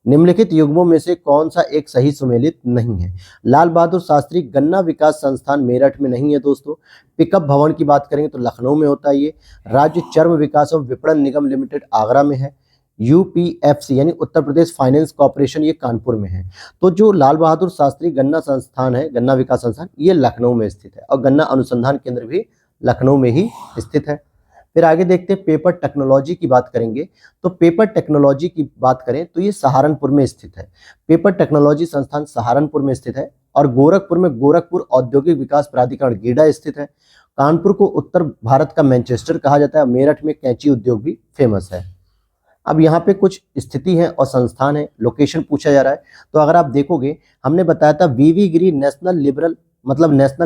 निम्नलिखित युग्मों में से कौन सा एक सही सुमेलित नहीं है? लाल बहादुर शास्त्री गन्ना विकास संस्थान मेरठ में नहीं है दोस्तों। पिकअप भवन की बात करेंगे तो लखनऊ में होता है ये। राज्य चर्म विकास एवं विपणन निगम लिमिटेड आगरा में है। यूपीएफसी यानी उत्तर प्रदेश फाइनेंस कॉर्पोरेशन ये कानपुर में है। तो जो लाल बहादुर शास्त्री गन्ना संस्थान है, गन्ना विकास संस्थान, ये लखनऊ में स्थित है और गन्ना अनुसंधान केंद्र भी लखनऊ में ही स्थित है। फिर आगे देखते हैं पेपर टेक्नोलॉजी की बात करेंगे। तो पेपर टेक्नोलॉजी की बात करें तो ये सहारनपुर में स्थित है। पेपर टेक्नोलॉजी संस्थान सहारनपुर में स्थित है और गोरखपुर में गोरखपुर औद्योगिक विकास प्राधिकरण गीडा स्थित है। कानपुर को उत्तर भारत का मैनचेस्टर कहा जाता है। मेरठ में कैंची उद्योग भी फेमस है। अब यहाँ पे कुछ स्थिति है और संस्थान है, लोकेशन पूछा जा रहा है। तो अगर आप देखोगे हमने बताया था वीवी गिरी नेशनल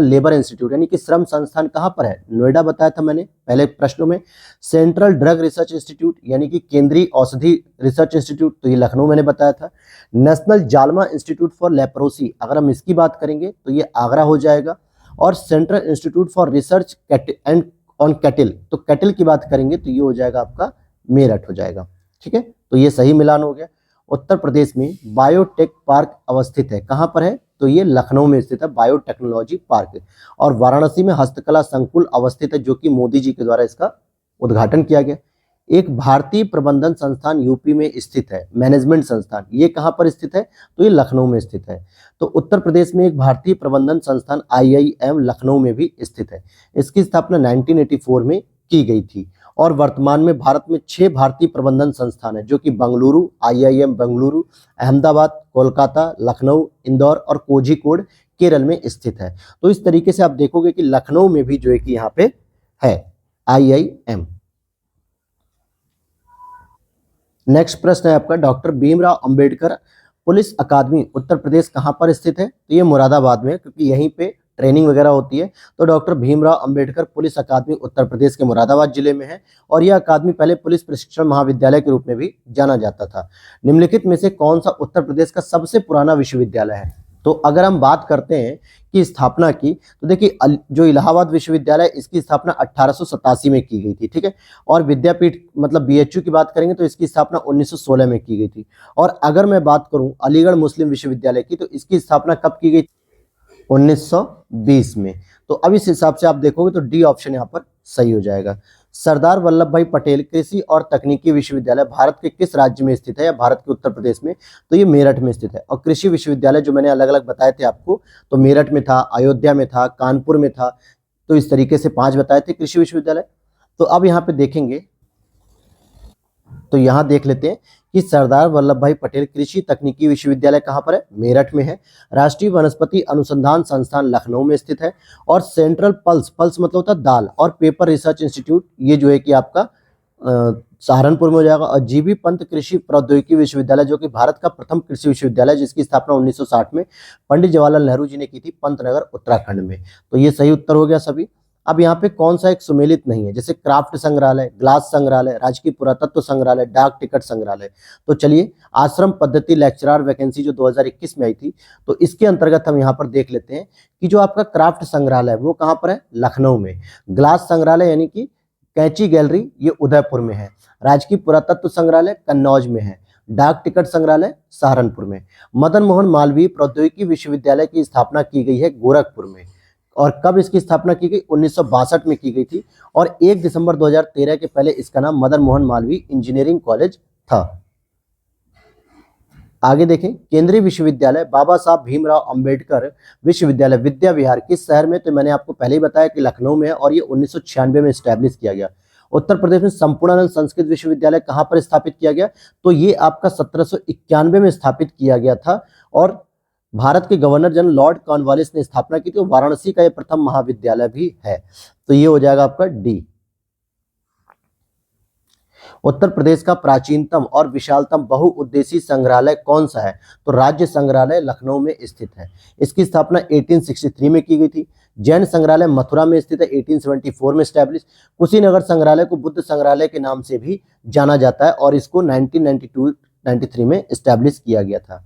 लेबर इंस्टीट्यूट यानी कि श्रम संस्थान कहाँ पर है? नोएडा बताया था मैंने पहले प्रश्नों में। सेंट्रल ड्रग रिसर्च इंस्टीट्यूट यानी कि केंद्रीय औषधि रिसर्च इंस्टीट्यूट, तो ये लखनऊ मैंने बताया था। नेशनल जालमा इंस्टीट्यूट फॉर लेप्रोसी, अगर हम इसकी बात करेंगे तो ये आगरा हो जाएगा। और central institute for research and on कैटिल, तो कैटिल की बात करेंगे तो ये हो जाएगा आपका मेरठ हो जाएगा। ठीक है, तो ये सही मिलान हो गया। उत्तर प्रदेश में बायोटेक पार्क अवस्थित है, कहाँ पर है? तो ये लखनऊ में स्थित है बायोटेक्नोलॉजी पार्क। और वाराणसी में हस्तकला संकुल अवस्थित है, जो कि मोदी जी के द्वारा इसका उद्घाटन किया गया। एक भारतीय प्रबंधन संस्थान यूपी में स्थित है, मैनेजमेंट संस्थान, ये कहाँ पर स्थित है, तो ये लखनऊ में स्थित है। तो उत्तर प्रदेश में एक भारतीय प्रबंधन संस्थान IIM लखनऊ में भी स्थित है। इसकी स्थापना 1984 में की गई थी। और वर्तमान में भारत में 6 भारतीय प्रबंधन संस्थान है, जो कि बेंगलुरु, IIM बेंगलुरु, अहमदाबाद, कोलकाता, लखनऊ, इंदौर और कोझिकोड केरल में स्थित है। तो इस तरीके से आप देखोगे कि लखनऊ में भी जो है कि यहाँ पे है IIM। नेक्स्ट प्रश्न है आपका, डॉक्टर भीमराव अंबेडकर पुलिस अकादमी उत्तर प्रदेश कहाँ पर स्थित है, तो ये मुरादाबाद में, क्योंकि यहीं पे ट्रेनिंग वगैरह होती है। तो डॉक्टर भीमराव अंबेडकर पुलिस अकादमी उत्तर प्रदेश के मुरादाबाद जिले में है। और यह अकादमी पहले पुलिस प्रशिक्षण महाविद्यालय के रूप में भी जाना जाता था। निम्नलिखित में से कौन सा उत्तर प्रदेश का सबसे पुराना विश्वविद्यालय है? तो अगर हम बात करते हैं कि स्थापना की, तो देखिए जो इलाहाबाद विश्वविद्यालय, इसकी स्थापना 1887 में की गई थी, ठीक है। और विद्यापीठ मतलब BHU की बात करेंगे तो इसकी स्थापना 1916 में की गई थी। और अगर मैं बात करूं अलीगढ़ मुस्लिम विश्वविद्यालय की, तो इसकी स्थापना कब की गई? 1920 में। तो अब इस हिसाब से आप देखोगे तो डी ऑप्शन यहाँ पर सही हो जाएगा। सरदार वल्लभ भाई पटेल कृषि और तकनीकी विश्वविद्यालय भारत के किस राज्य में स्थित है, या भारत के उत्तर प्रदेश में? तो ये मेरठ में स्थित है। और कृषि विश्वविद्यालय जो मैंने अलग अलग बताए थे आपको, तो मेरठ में था, अयोध्या में था, कानपुर में था। तो इस तरीके से 5 बताए थे कृषि विश्वविद्यालय। तो अब यहाँ पे देखेंगे, तो यहाँ देख लेते हैं कि सरदार वल्लभ भाई पटेल कृषि तकनीकी विश्वविद्यालय कहाँ पर है? मेरठ में है। राष्ट्रीय वनस्पति अनुसंधान संस्थान लखनऊ में स्थित है। और सेंट्रल पल्स, पल्स मतलब होता है दाल, और पेपर रिसर्च इंस्टीट्यूट, ये जो है कि आपका सहारनपुर में हो जाएगा। और GV पंत कृषि प्रौद्योगिकी विश्वविद्यालय, जो कि भारत का प्रथम कृषि विश्वविद्यालय, जिसकी स्थापना 1960 में पंडित जवाहरलाल नेहरू जी ने की थी, पंतनगर उत्तराखंड में। तो ये सही उत्तर हो गया सभी। अब यहाँ पे कौन सा एक सुमेलित नहीं है, जैसे क्राफ्ट संग्रहालय, ग्लास संग्रहालय, राजकीय पुरातत्व संग्रहालय, डाक टिकट संग्रहालय। तो चलिए, आश्रम पद्धति लेक्चरर वैकेंसी जो 2021 में आई थी, तो इसके अंतर्गत हम यहाँ पर देख लेते हैं कि जो आपका क्राफ्ट संग्रहालय वो कहाँ पर है? लखनऊ में। ग्लास संग्रहालय यानी कि कैंची गैलरी, ये उदयपुर में है। राजकीय पुरातत्व संग्रहालय कन्नौज में है। डाक टिकट संग्रहालय सहारनपुर में। मदन मोहन मालवीय प्रौद्योगिकी विश्वविद्यालय की स्थापना की गई है गोरखपुर में। और कब इसकी स्थापना की गई? 1962 में की गई थी। और 1 दिसंबर 2013 के पहले इसका नाम मदन मोहन मालवीय इंजीनियरिंग कॉलेज था। आगे देखें, केंद्रीय विश्वविद्यालय बाबा साहब भीमराव अंबेडकर विश्वविद्यालय विद्या विहार किस शहर में? तो मैंने आपको पहले ही बताया कि लखनऊ में है। और ये 1996 में स्टैब्लिश किया गया। उत्तर प्रदेश में संपूर्णानंद संस्कृत विश्वविद्यालय कहाँ पर स्थापित किया गया? तो ये आपका 1791 में स्थापित किया गया था। और भारत के गवर्नर जनरल लॉर्ड कॉर्नवालिस ने स्थापना की थी। वाराणसी का यह प्रथम महाविद्यालय भी है। तो ये हो जाएगा आपका डी। उत्तर प्रदेश का प्राचीनतम और विशालतम बहुउद्देशीय संग्रहालय कौन सा है? तो राज्य संग्रहालय लखनऊ में स्थित है। इसकी स्थापना 1863 में की गई थी। जैन संग्रहालय मथुरा में स्थित है, 1874 में स्टैब्लिश। कुशीनगर संग्रहालय को बुद्ध संग्रहालय के नाम से भी जाना जाता है, और इसको 1992-93 में स्टैब्लिश किया गया था।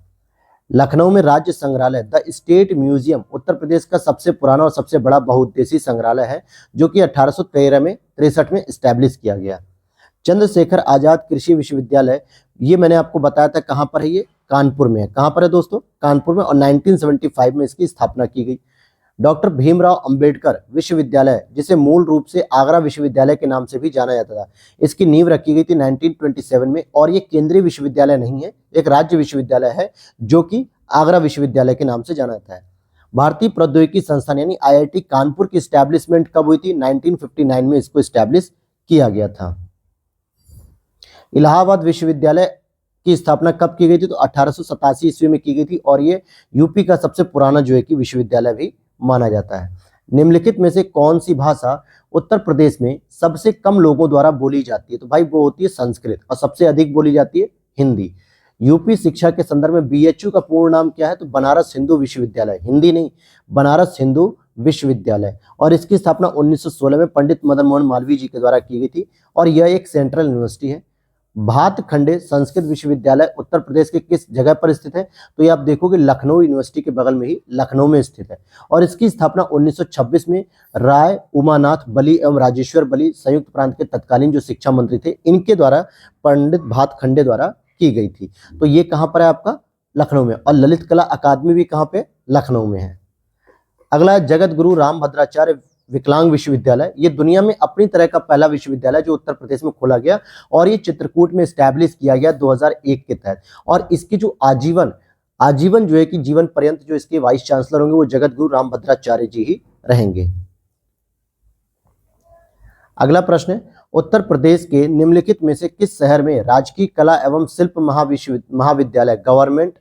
लखनऊ में राज्य संग्रहालय the state museum Uttar Pradesh का सबसे पुराना और सबसे बड़ा बहुउद्देशीय संग्रहालय है, जो कि 1863 में स्टैब्लिश किया गया। चंद्रशेखर आजाद कृषि विश्वविद्यालय, ये मैंने आपको बताया था कहाँ पर है, ये कानपुर में है। कहाँ पर है दोस्तों? कानपुर में। और 1975 में इसकी स्थापना की गई। डॉक्टर भीमराव अंबेडकर विश्वविद्यालय, जिसे मूल रूप से आगरा विश्वविद्यालय के नाम से भी जाना जाता था, इसकी नींव रखी गई थी 1927 में। और ये केंद्रीय विश्वविद्यालय नहीं है, एक राज्य विश्वविद्यालय है, जो कि आगरा विश्वविद्यालय के नाम से जाना जाता है। भारतीय प्रौद्योगिकी संस्थान यानी IIT कानपुर की स्टैब्लिशमेंट कब हुई थी? 1959 में इसको स्टैब्लिश किया गया था। इलाहाबाद विश्वविद्यालय की स्थापना कब की गई थी? तो 1887 ईस्वी में की गई थी। और ये यूपी का सबसे पुराना जो है कि विश्वविद्यालय भी माना जाता है। निम्नलिखित में से कौन सी भाषा उत्तर प्रदेश में सबसे कम लोगों द्वारा बोली जाती है? तो भाई वो होती है संस्कृत, और सबसे अधिक बोली जाती है हिंदी। यूपी शिक्षा के संदर्भ में BHU का पूर्ण नाम क्या है? तो बनारस हिंदू विश्वविद्यालय, हिंदी नहीं, बनारस हिंदू विश्वविद्यालय। और इसकी स्थापना 1916 में पंडित मदन मोहन मालवीय जी के द्वारा की गई थी। और यह एक सेंट्रल यूनिवर्सिटी है। भातखंडे संस्कृत विश्वविद्यालय उत्तर प्रदेश के किस जगह पर स्थित है? तो ये आप देखोगे लखनऊ यूनिवर्सिटी के बगल में ही लखनऊ में स्थित है। और इसकी स्थापना 1926 में राय उमानाथ बली एवं राजेश्वर बली संयुक्त प्रांत के तत्कालीन जो शिक्षा मंत्री थे, इनके द्वारा पंडित भातखंडे द्वारा की गई थी। तो ये कहाँ पर है आपका? लखनऊ में। और ललित कला अकादमी भी कहाँ पे? लखनऊ में है। अगला है जगत गुरु रामभद्राचार्य विकलांग विश्वविद्यालय। ये दुनिया में अपनी तरह का पहला विश्वविद्यालय जो उत्तर प्रदेश में खोला गया और ये चित्रकूट में स्टैब्लिश किया गया 2001 के तहत। और इसकी जो आजीवन जो है कि जीवन पर्यंत जो इसके वाइस चांसलर होंगे वो जगत गुरु रामभद्राचार्य जी ही रहेंगे। अगला प्रश्न है उत्तर प्रदेश के निम्नलिखित में से किस शहर में राजकीय कला एवं शिल्प महाविद्यालय government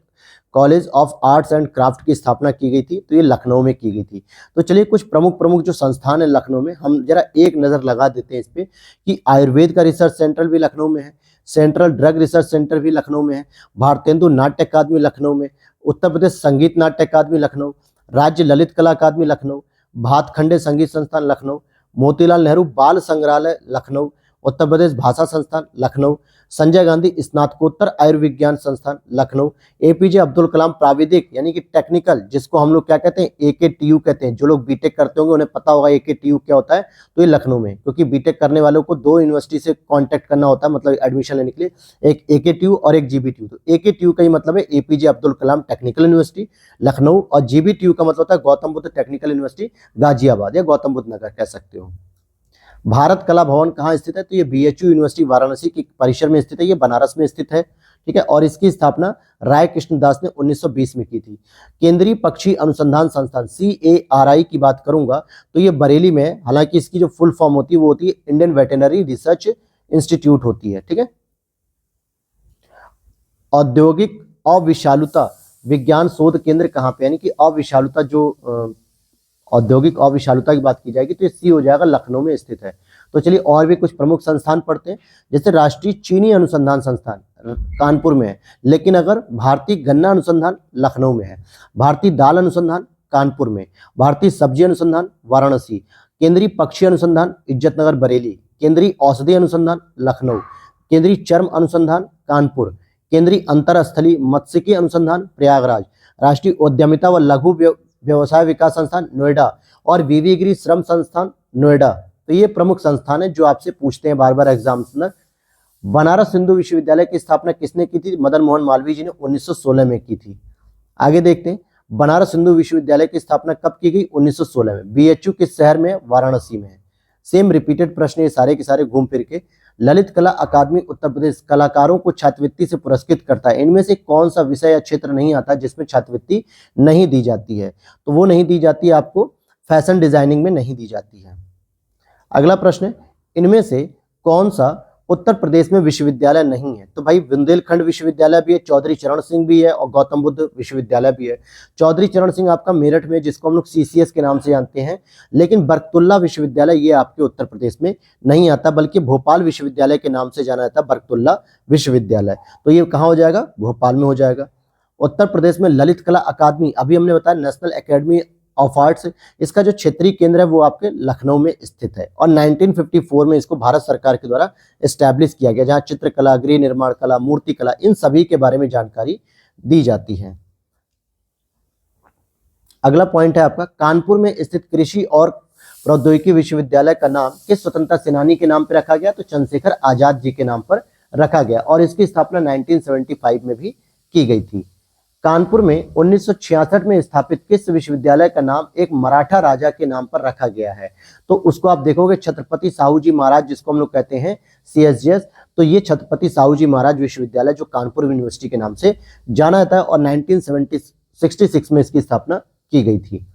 college of arts and craft की स्थापना की गई थी? तो ये लखनऊ में की गई थी। तो चलिए कुछ प्रमुख जो संस्थान है लखनऊ में, हम जरा एक नजर लगा देते हैं इस पे कि आयुर्वेद का रिसर्च सेंटर भी लखनऊ में है, सेंट्रल ड्रग रिसर्च सेंटर भी लखनऊ में है, भारतेंदु नाट्य अकादमी लखनऊ में, उत्तर प्रदेश संगीत नाट्य अकादमी लखनऊ, राज्य ललित कला अकादमी लखनऊ, भातखंडे संगीत संस्थान लखनऊ, मोतीलाल नेहरू बाल संग्रहालय लखनऊ, उत्तर प्रदेश भाषा संस्थान लखनऊ, संजय गांधी स्नातकोत्तर आयुर्विज्ञान संस्थान लखनऊ, एपीजे अब्दुल कलाम प्राविधिक यानी कि टेक्निकल, जिसको हम लोग क्या कहते हैं एकेटीयू कहते हैं। जो लोग बीटेक करते होंगे उन्हें पता होगा एकेटीयू क्या होता है। तो ये लखनऊ में, क्योंकि बीटेक करने वालों को 2 यूनिवर्सिटी से कांटेक्ट करना होता है, मतलब एडमिशन लेने के लिए, एक एकेटीयू और एक जीबीटीयू। तो एकेटीयू का ही मतलब है APJ Abdul Kalam technical university Lucknow, और जीबीटीयू का मतलब होता है गौतम बुद्ध टेक्निकल यूनिवर्सिटी गाजियाबाद या गौतम बुद्ध नगर कह सकते हो। भारत कला भवन कहाँ स्थित है? तो ये बीएचयू यूनिवर्सिटी वाराणसी के परिसर में स्थित है, ये बनारस में स्थित है, ठीक है। और इसकी स्थापना राय कृष्ण दास ने 1920 में की थी। केंद्रीय पक्षी अनुसंधान संस्थान CARI की बात करूंगा तो ये बरेली में है, हालांकि इसकी जो फुल फॉर्म होती है वो होती है इंडियन वेटरनरी रिसर्च इंस्टीट्यूट होती है, ठीक है। औद्योगिक अविषालुता विज्ञान शोध केंद्र कहाँ पे, यानी कि अविषालुता जो औद्योगिक अविषालुता की बात की जाएगी तो ये सी हो जाएगा, लखनऊ में स्थित है। तो चलिए और भी कुछ प्रमुख संस्थान पढ़ते हैं, जैसे राष्ट्रीय चीनी अनुसंधान संस्थान कानपुर में है, लेकिन अगर भारतीय गन्ना अनुसंधान लखनऊ में है, भारतीय दाल अनुसंधान कानपुर में, भारतीय सब्जी अनुसंधान वाराणसी, केंद्रीय पक्षी अनुसंधान इज्जतनगर बरेली, केंद्रीय औषधि अनुसंधान लखनऊ, केंद्रीय चर्म अनुसंधान कानपुर, केंद्रीय अंतरस्थलीय मत्स्यिकी अनुसंधान प्रयागराज, राष्ट्रीय उद्यमिता व लघु व्यवसाय विकास संस्थान नोएडा, और वीवी गिरी श्रम संस्थान नोएडा। तो ये प्रमुख संस्थान है जो आपसे पूछते हैं बार बार एग्जाम्स में। बनारस हिंदू विश्वविद्यालय की स्थापना किसने की थी? मदन मोहन मालवीय जी ने 1916 में की थी। आगे देखते हैं बनारस हिंदू विश्वविद्यालय की स्थापना कब की गई? 1916 में। बीएचयू किस शहर में है? वाराणसी में है। सेम रिपीटेड प्रश्न ये सारे के सारे घूम फिर के। ललित कला अकादमी उत्तर प्रदेश कलाकारों को छात्रवृत्ति से पुरस्कृत करता है। इनमें से कौन सा विषय या क्षेत्र नहीं आता जिसमें छात्रवृत्ति नहीं दी जाती है? तो वो नहीं दी जाती है आपको फैशन डिजाइनिंग में नहीं दी जाती है। अगला प्रश्न है इनमें से कौन सा उत्तर प्रदेश में विश्वविद्यालय नहीं है? तो भाई बुंदेलखंड विश्वविद्यालय भी है, चौधरी चरण सिंह भी है और गौतम बुद्ध विश्वविद्यालय भी है। चौधरी चरण सिंह आपका मेरठ में, जिसको हम लोग CCS के नाम से जानते हैं, लेकिन बरकतुल्ला विश्वविद्यालय ये आपके उत्तर प्रदेश में नहीं आता, बल्कि भोपाल विश्वविद्यालय के नाम से जाना जाता है, बरकतुल्ला विश्वविद्यालय। तो ये कहाँ हो जाएगा? भोपाल में हो जाएगा। उत्तर प्रदेश में ललित कला अकादमी, अभी हमने बताया नेशनल एकेडमी ऑफ आर्ट्स, इसका जो क्षेत्रीय केंद्र है वो आपके लखनऊ में स्थित है, और 1954 में इसको भारत सरकार के द्वारा एस्टैब्लिश किया गया, जहां चित्रकला, गृह निर्माण कला, मूर्ति कला, इन सभी के बारे में जानकारी दी जाती है। अगला पॉइंट है आपका कानपुर में स्थित कृषि और प्रौद्योगिकी विश्वविद्यालय का नाम किस स्वतंत्रता सेनानी के नाम पर रखा गया? तो चंद्रशेखर आजाद जी के नाम पर रखा गया, और इसकी स्थापना 1975 में भी की गई थी। कानपुर में 1966 में स्थापित किस विश्वविद्यालय का नाम एक मराठा राजा के नाम पर रखा गया है? तो उसको आप देखोगे छत्रपति साहू जी महाराज, जिसको हम लोग कहते हैं CSGS। तो ये छत्रपति साहू जी महाराज विश्वविद्यालय जो कानपुर यूनिवर्सिटी के नाम से जाना जाता है, और 1966 में इसकी स्थापना की गई थी।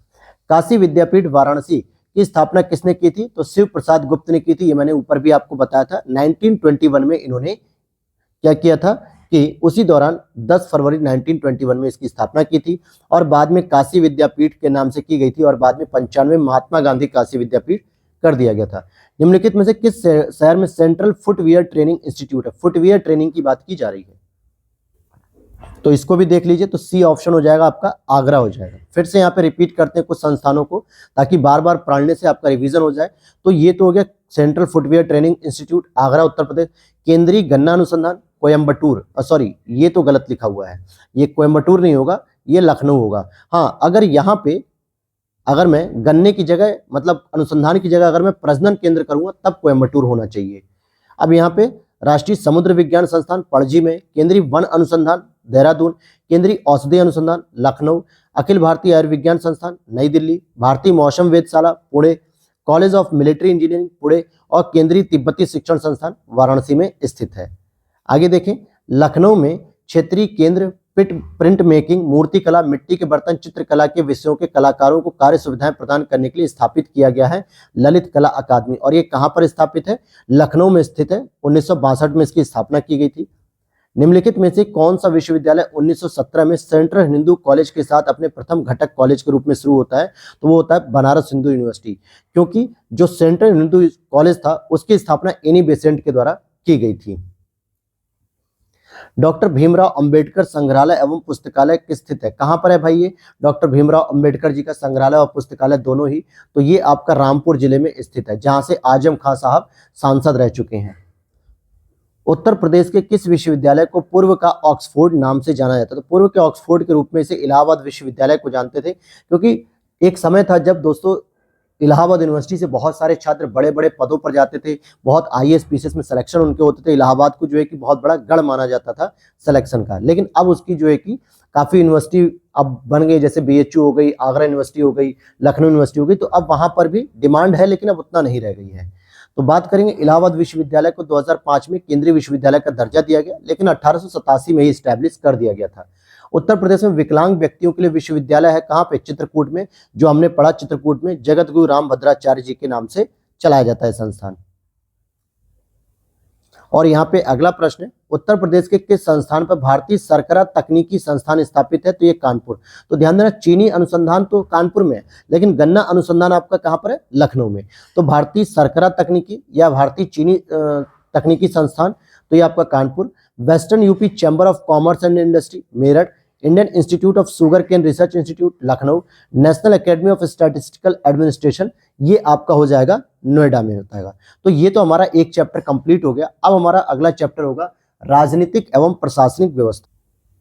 काशी विद्यापीठ वाराणसी की स्थापना किसने की थी? तो शिव प्रसाद गुप्त ने की थी। ये मैंने ऊपर भी आपको बताया था। 1921 में इन्होंने क्या किया था कि उसी दौरान 10 फरवरी 1921 में इसकी स्थापना की थी, और बाद में काशी विद्यापीठ के नाम से की गई थी, और बाद में 95 महात्मा गांधी काशी विद्यापीठ कर दिया गया था। निम्नलिखित में से किस शहर में सेंट्रल फुटवियर ट्रेनिंग इंस्टीट्यूट है? फुटवियर ट्रेनिंग की बात की जा रही है, तो इसको भी देख लीजिए। तो सी ऑप्शन हो जाएगा आपका, आगरा हो जाएगा। फिर से यहाँ पे रिपीट करते हैं कुछ संस्थानों को, ताकि बार बार पढ़ने से आपका रिवीजन हो जाए। तो ये तो हो गया central footwear training institute, Agra Uttar Pradesh. केंद्रीय गन्ना अनुसंधान कोयम्बटूर, सॉरी ये तो गलत लिखा हुआ है, ये कोयम्बटूर नहीं होगा, ये लखनऊ होगा। हाँ, अगर यहाँ पे अगर मैं गन्ने की जगह मतलब अनुसंधान की जगह अगर मैं प्रजनन केंद्र करूंगा तब कोयम्बटूर होना चाहिए। अब यहाँ पे राष्ट्रीय समुद्र विज्ञान संस्थान पणजी में, केंद्रीय वन अनुसंधान देहरादून, केंद्रीय औषधि अनुसंधान लखनऊ, अखिल भारतीय आयुर्विज्ञान संस्थान नई दिल्ली, भारतीय मौसम वेधशाला Pune, college of military engineering Pune और केंद्रीय तिब्बती शिक्षण संस्थान वाराणसी में स्थित है। आगे देखें, लखनऊ में क्षेत्रीय केंद्र प्रिंट मेकिंग, मूर्ति कला, मिट्टी के बर्तन, चित्रकला के विषयों के कलाकारों को कार्य सुविधाएं प्रदान करने के लिए स्थापित किया गया है ललित कला अकादमी। और ये कहां पर स्थापित है? लखनऊ में स्थित है। 1962 में इसकी स्थापना की गई थी। निम्नलिखित में से कौन सा विश्वविद्यालय 1917 में सेंट्रल हिंदू कॉलेज के साथ अपने प्रथम घटक कॉलेज के रूप में शुरू होता है? तो वो होता है बनारस हिंदू यूनिवर्सिटी, क्योंकि जो सेंट्रल हिंदू कॉलेज था उसकी स्थापना एनी बेसेंट के द्वारा की गई थी। डॉक्टर भीमराव अंबेडकर संग्रहालय एवं पुस्तकालय किस स्थित है? कहां पर है भाई ये? डॉक्टर भीमराव अंबेडकर जी का संग्रहालय और पुस्तकालय दोनों ही, तो ये आपका रामपुर जिले में स्थित है, जहां से आजम खां साहब सांसद रह चुके हैं। उत्तर प्रदेश के किस विश्वविद्यालय को पूर्व का ऑक्सफोर्ड नाम से जाना जाता है? तो पूर्व के ऑक्सफोर्ड के रूप में इसे इलाहाबाद विश्वविद्यालय को जानते थे, क्योंकि एक समय था जब दोस्तों इलाहाबाद यूनिवर्सिटी से बहुत सारे छात्र बड़े बड़े पदों पर जाते थे, बहुत आईएएस पीसीएस में सिलेक्शन उनके होते थे। इलाहाबाद को जो है कि बहुत बड़ा गढ़ माना जाता था सिलेक्शन का। लेकिन अब उसकी जो है कि काफ़ी यूनिवर्सिटी अब बन गई, जैसे बीएचयू हो गई, आगरा यूनिवर्सिटी हो गई, लखनऊ यूनिवर्सिटी हो गई, तो अब वहाँ पर भी डिमांड है, लेकिन अब उतना नहीं रह गई है। तो बात करेंगे, इलाहाबाद विश्वविद्यालय को 2005 में केंद्रीय विश्वविद्यालय का दर्जा दिया गया, लेकिन 1887 में ही स्टैब्लिश कर दिया गया था। उत्तर प्रदेश में विकलांग व्यक्तियों के लिए विश्वविद्यालय है कहाँ पे? चित्रकूट में, जो हमने पढ़ा चित्रकूट में जगत गुरु रामभद्राचार्य जी के नाम से चलाया जाता है संस्थान। और यहाँ पे अगला प्रश्न है, उत्तर प्रदेश के किस संस्थान पर भारतीय शर्करा तकनीकी संस्थान स्थापित है? तो ये कानपुर। तो ध्यान देना, चीनी अनुसंधान तो कानपुर में है, लेकिन गन्ना अनुसंधान आपका कहाँ पर है? लखनऊ में। तो भारतीय शर्करा तकनीकी या भारतीय चीनी तकनीकी संस्थान, तो ये आपका Kanpur. Western UP Chamber of Commerce and Industry Meerut, Indian Institute of sugar cane Research Institute Lucknow, National Academy of Statistical Administration, ये आपका हो जाएगा नोएडा में होता है। तो ये तो हमारा एक चैप्टर कंप्लीट हो गया। अब हमारा अगला चैप्टर होगा राजनीतिक एवं प्रशासनिक व्यवस्था।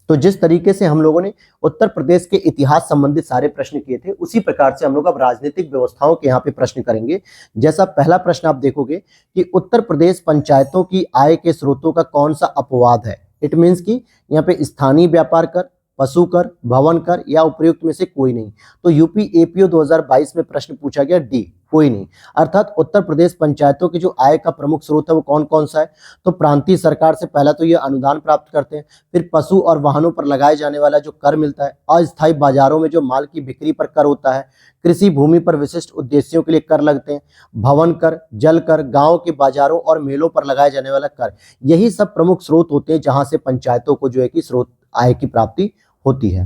तो जिस तरीके से हम लोगों ने उत्तर प्रदेश के इतिहास संबंधित सारे प्रश्न किए थे, उसी प्रकार से हम लोग अब राजनीतिक व्यवस्थाओं के यहाँ पे प्रश्न करेंगे। जैसा पहला प्रश्न आप देखोगे कि उत्तर प्रदेश पंचायतों की आय के स्रोतों का कौन सा अपवाद है? इट मीन्स कि यहाँ पे स्थानीय व्यापार कर, पशु कर, भवन कर या उपयुक्त में से कोई नहीं। तो यूपी एपीओ 2022 में प्रश्न पूछा गया डी, कोई नहीं। अर्थात उत्तर प्रदेश पंचायतों की जो आय का प्रमुख स्रोत है वो कौन कौन सा है? तो प्रांतीय सरकार से पहला तो ये अनुदान प्राप्त करते हैं, फिर पशु और वाहनों पर लगाए जाने वाला जो कर मिलता है, अस्थायी बाजारों में जो माल की बिक्री पर कर होता है, कृषि भूमि पर विशिष्ट उद्देश्यों के लिए कर लगते हैं, भवन कर, जल कर, गाँव के बाजारों और मेलों पर लगाए जाने वाला कर, यही सब प्रमुख स्रोत होते हैं जहां से पंचायतों को जो है कि स्रोत आय की प्राप्ति होती है।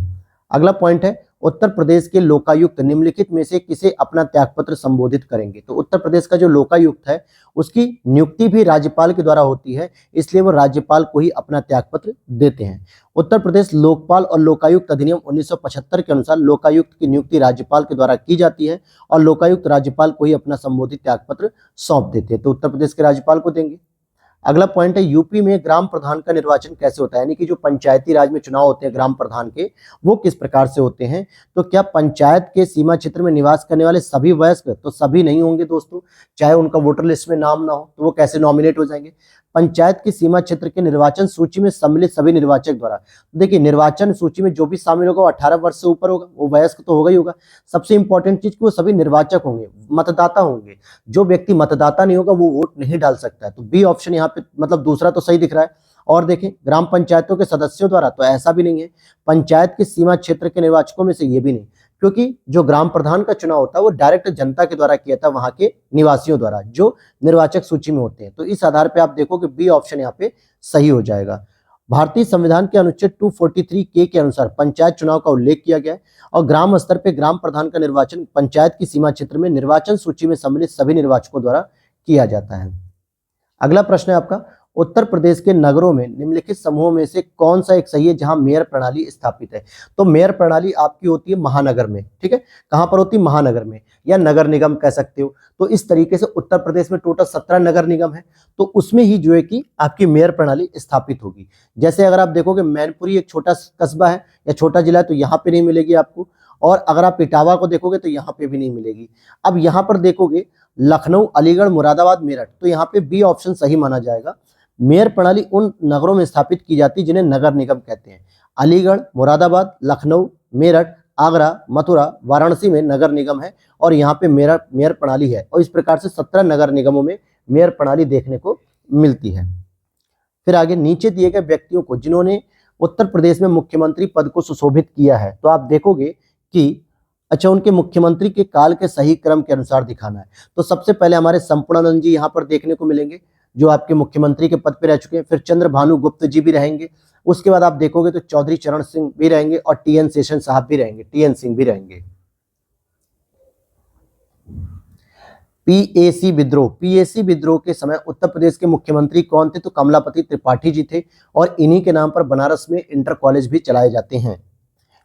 अगला पॉइंट है, उत्तर प्रदेश के लोकायुक्त निम्नलिखित में से किसे अपना त्यागपत्र संबोधित करेंगे? तो उत्तर प्रदेश का जो लोकायुक्त है उसकी नियुक्ति भी राज्यपाल के द्वारा होती है, इसलिए वो राज्यपाल को ही अपना त्यागपत्र देते हैं। उत्तर प्रदेश लोकपाल और लोकायुक्त अधिनियम 1975 के अनुसार लोकायुक्त की नियुक्ति राज्यपाल के द्वारा की जाती है और लोकायुक्त राज्यपाल को ही अपना संबोधित त्यागपत्र सौंप देते हैं। तो उत्तर प्रदेश के राज्यपाल को देंगे। अगला पॉइंट है, यूपी में ग्राम प्रधान का निर्वाचन कैसे होता है? यानी कि जो पंचायती राज में चुनाव होते हैं ग्राम प्रधान के, वो किस प्रकार से होते हैं? तो क्या पंचायत के सीमा क्षेत्र में निवास करने वाले सभी वयस्क? तो सभी नहीं होंगे दोस्तों, चाहे उनका वोटर लिस्ट में नाम ना हो तो वो कैसे नॉमिनेट हो जाएंगे? पंचायत की सीमा क्षेत्र के निर्वाचन सूची में सम्मिलित सभी निर्वाचक द्वारा। देखिए, निर्वाचन सूची में जो भी शामिल होगा वो 18 वर्ष से ऊपर होगा, वो वयस्क तो होगा ही होगा। सबसे इंपॉर्टेंट चीज कि वो सभी निर्वाचक होंगे, मतदाता होंगे। जो व्यक्ति मतदाता नहीं होगा वो वोट नहीं डाल सकता है। तो बी ऑप्शन यहाँ पे मतलब दूसरा तो सही दिख रहा है। और देखें, ग्राम पंचायतों के सदस्यों द्वारा, तो ऐसा भी नहीं है। पंचायत के सीमा क्षेत्र के निर्वाचकों में से ये भी नहीं, क्योंकि जो ग्राम प्रधान का चुनाव होता है वो डायरेक्ट जनता के द्वारा किया था, वहां के निवासियों द्वारा जो निर्वाचक सूची में होते हैं। तो इस आधार पे आप देखो कि बी ऑप्शन यहाँ पे सही हो जाएगा। भारतीय संविधान के अनुच्छेद 243 के अनुसार पंचायत चुनाव का उल्लेख किया गया है और ग्राम स्तर पे ग्राम प्रधान का निर्वाचन पंचायत की सीमा क्षेत्र में निर्वाचन सूची में सम्मिलित सभी निर्वाचकों द्वारा किया जाता है। अगला प्रश्न है आपका, उत्तर प्रदेश के नगरों में निम्नलिखित समूहों में से कौन सा एक सही है जहां मेयर प्रणाली स्थापित है? तो मेयर प्रणाली आपकी होती है महानगर में, ठीक है। कहां पर होती है? महानगर में, या नगर निगम कह सकते हो। तो इस तरीके से उत्तर प्रदेश में टोटल 17 नगर निगम है, तो उसमें ही जो है कि आपकी मेयर प्रणाली स्थापित होगी। जैसे अगर आप देखोगे मैनपुरी एक छोटा कस्बा है या छोटा जिला है, तो यहाँ पे नहीं मिलेगी आपको। और अगर आप इटावा को देखोगे तो यहाँ पे भी नहीं मिलेगी। अब यहाँ पर देखोगे लखनऊ, अलीगढ़, मुरादाबाद, मेरठ, तो यहाँ पे बी ऑप्शन सही माना जाएगा। मेयर प्रणाली उन नगरों में स्थापित की जाती है जिन्हें नगर निगम कहते हैं। अलीगढ़, मुरादाबाद, लखनऊ, मेरठ, आगरा, मथुरा, वाराणसी में नगर निगम है और यहाँ पे मेयर प्रणाली है। और इस प्रकार से 17 नगर निगमों में मेयर प्रणाली देखने को मिलती है। फिर आगे नीचे दिए गए व्यक्तियों को जिन्होंने उत्तर प्रदेश में मुख्यमंत्री पद को सुशोभित किया है, तो आप देखोगे कि अच्छा उनके मुख्यमंत्री के काल के सही क्रम के अनुसार दिखाना है। तो सबसे पहले हमारे संपूर्णानंद जी यहाँ पर देखने को मिलेंगे, जो आपके मुख्यमंत्री के पद पे रह चुके हैं। फिर चंद्रभानु गुप्त जी भी रहेंगे। उसके बाद आप देखोगे तो चौधरी चरण सिंह भी रहेंगे और टीएन शेषन साहब भी रहेंगे, टीएन सिंह भी रहेंगे। पीएसी विद्रोह, पीएसी विद्रोह के समय उत्तर प्रदेश के मुख्यमंत्री कौन थे? तो कमलापति त्रिपाठी जी थे और इन्हीं के नाम पर बनारस में इंटर कॉलेज भी चलाए जाते हैं।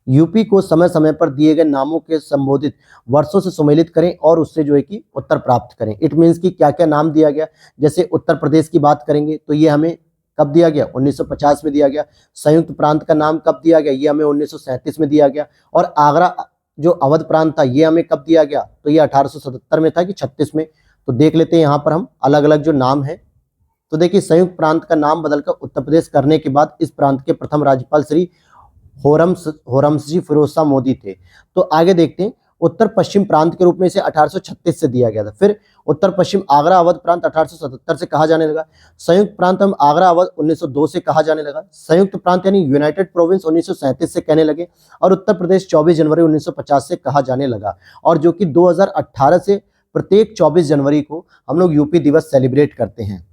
यूपी को समय समय पर दिए गए नामों के संबोधित वर्षों से सुमेलित करें और उससे जो है कि उत्तर प्राप्त करें। इट मीन्स कि क्या क्या नाम दिया गया। जैसे उत्तर प्रदेश की बात करेंगे तो ये हमें कब दिया गया? 1950 में दिया गया। संयुक्त प्रांत का नाम कब दिया गया? ये हमें 1937 में दिया गया। और आगरा जो अवध प्रांत था ये हमें कब दिया गया? तो ये 1877 में था कि 36 में। तो देख लेते हैं यहाँ पर हम अलग अलग जो नाम है। तो देखिए संयुक्त प्रांत का नाम बदलकर उत्तर प्रदेश करने के बाद इस प्रांत के प्रथम राज्यपाल श्री होरमजी फिरोज शाह मोदी थे। तो आगे देखते हैं उत्तर पश्चिम प्रांत के रूप में इसे 1836 से दिया गया था। फिर उत्तर पश्चिम आगरा अवध प्रांत 1877 से कहा जाने लगा। संयुक्त प्रांत हम आगरा अवध 1902 से कहा जाने लगा। संयुक्त प्रांत यानी यूनाइटेड प्रोविंस 1937 से कहने लगे और उत्तर प्रदेश 24 जनवरी 1950 से कहा जाने लगा। और जो कि 2018 से प्रत्येक 24 जनवरी को हम लोग यूपी दिवस सेलिब्रेट करते हैं।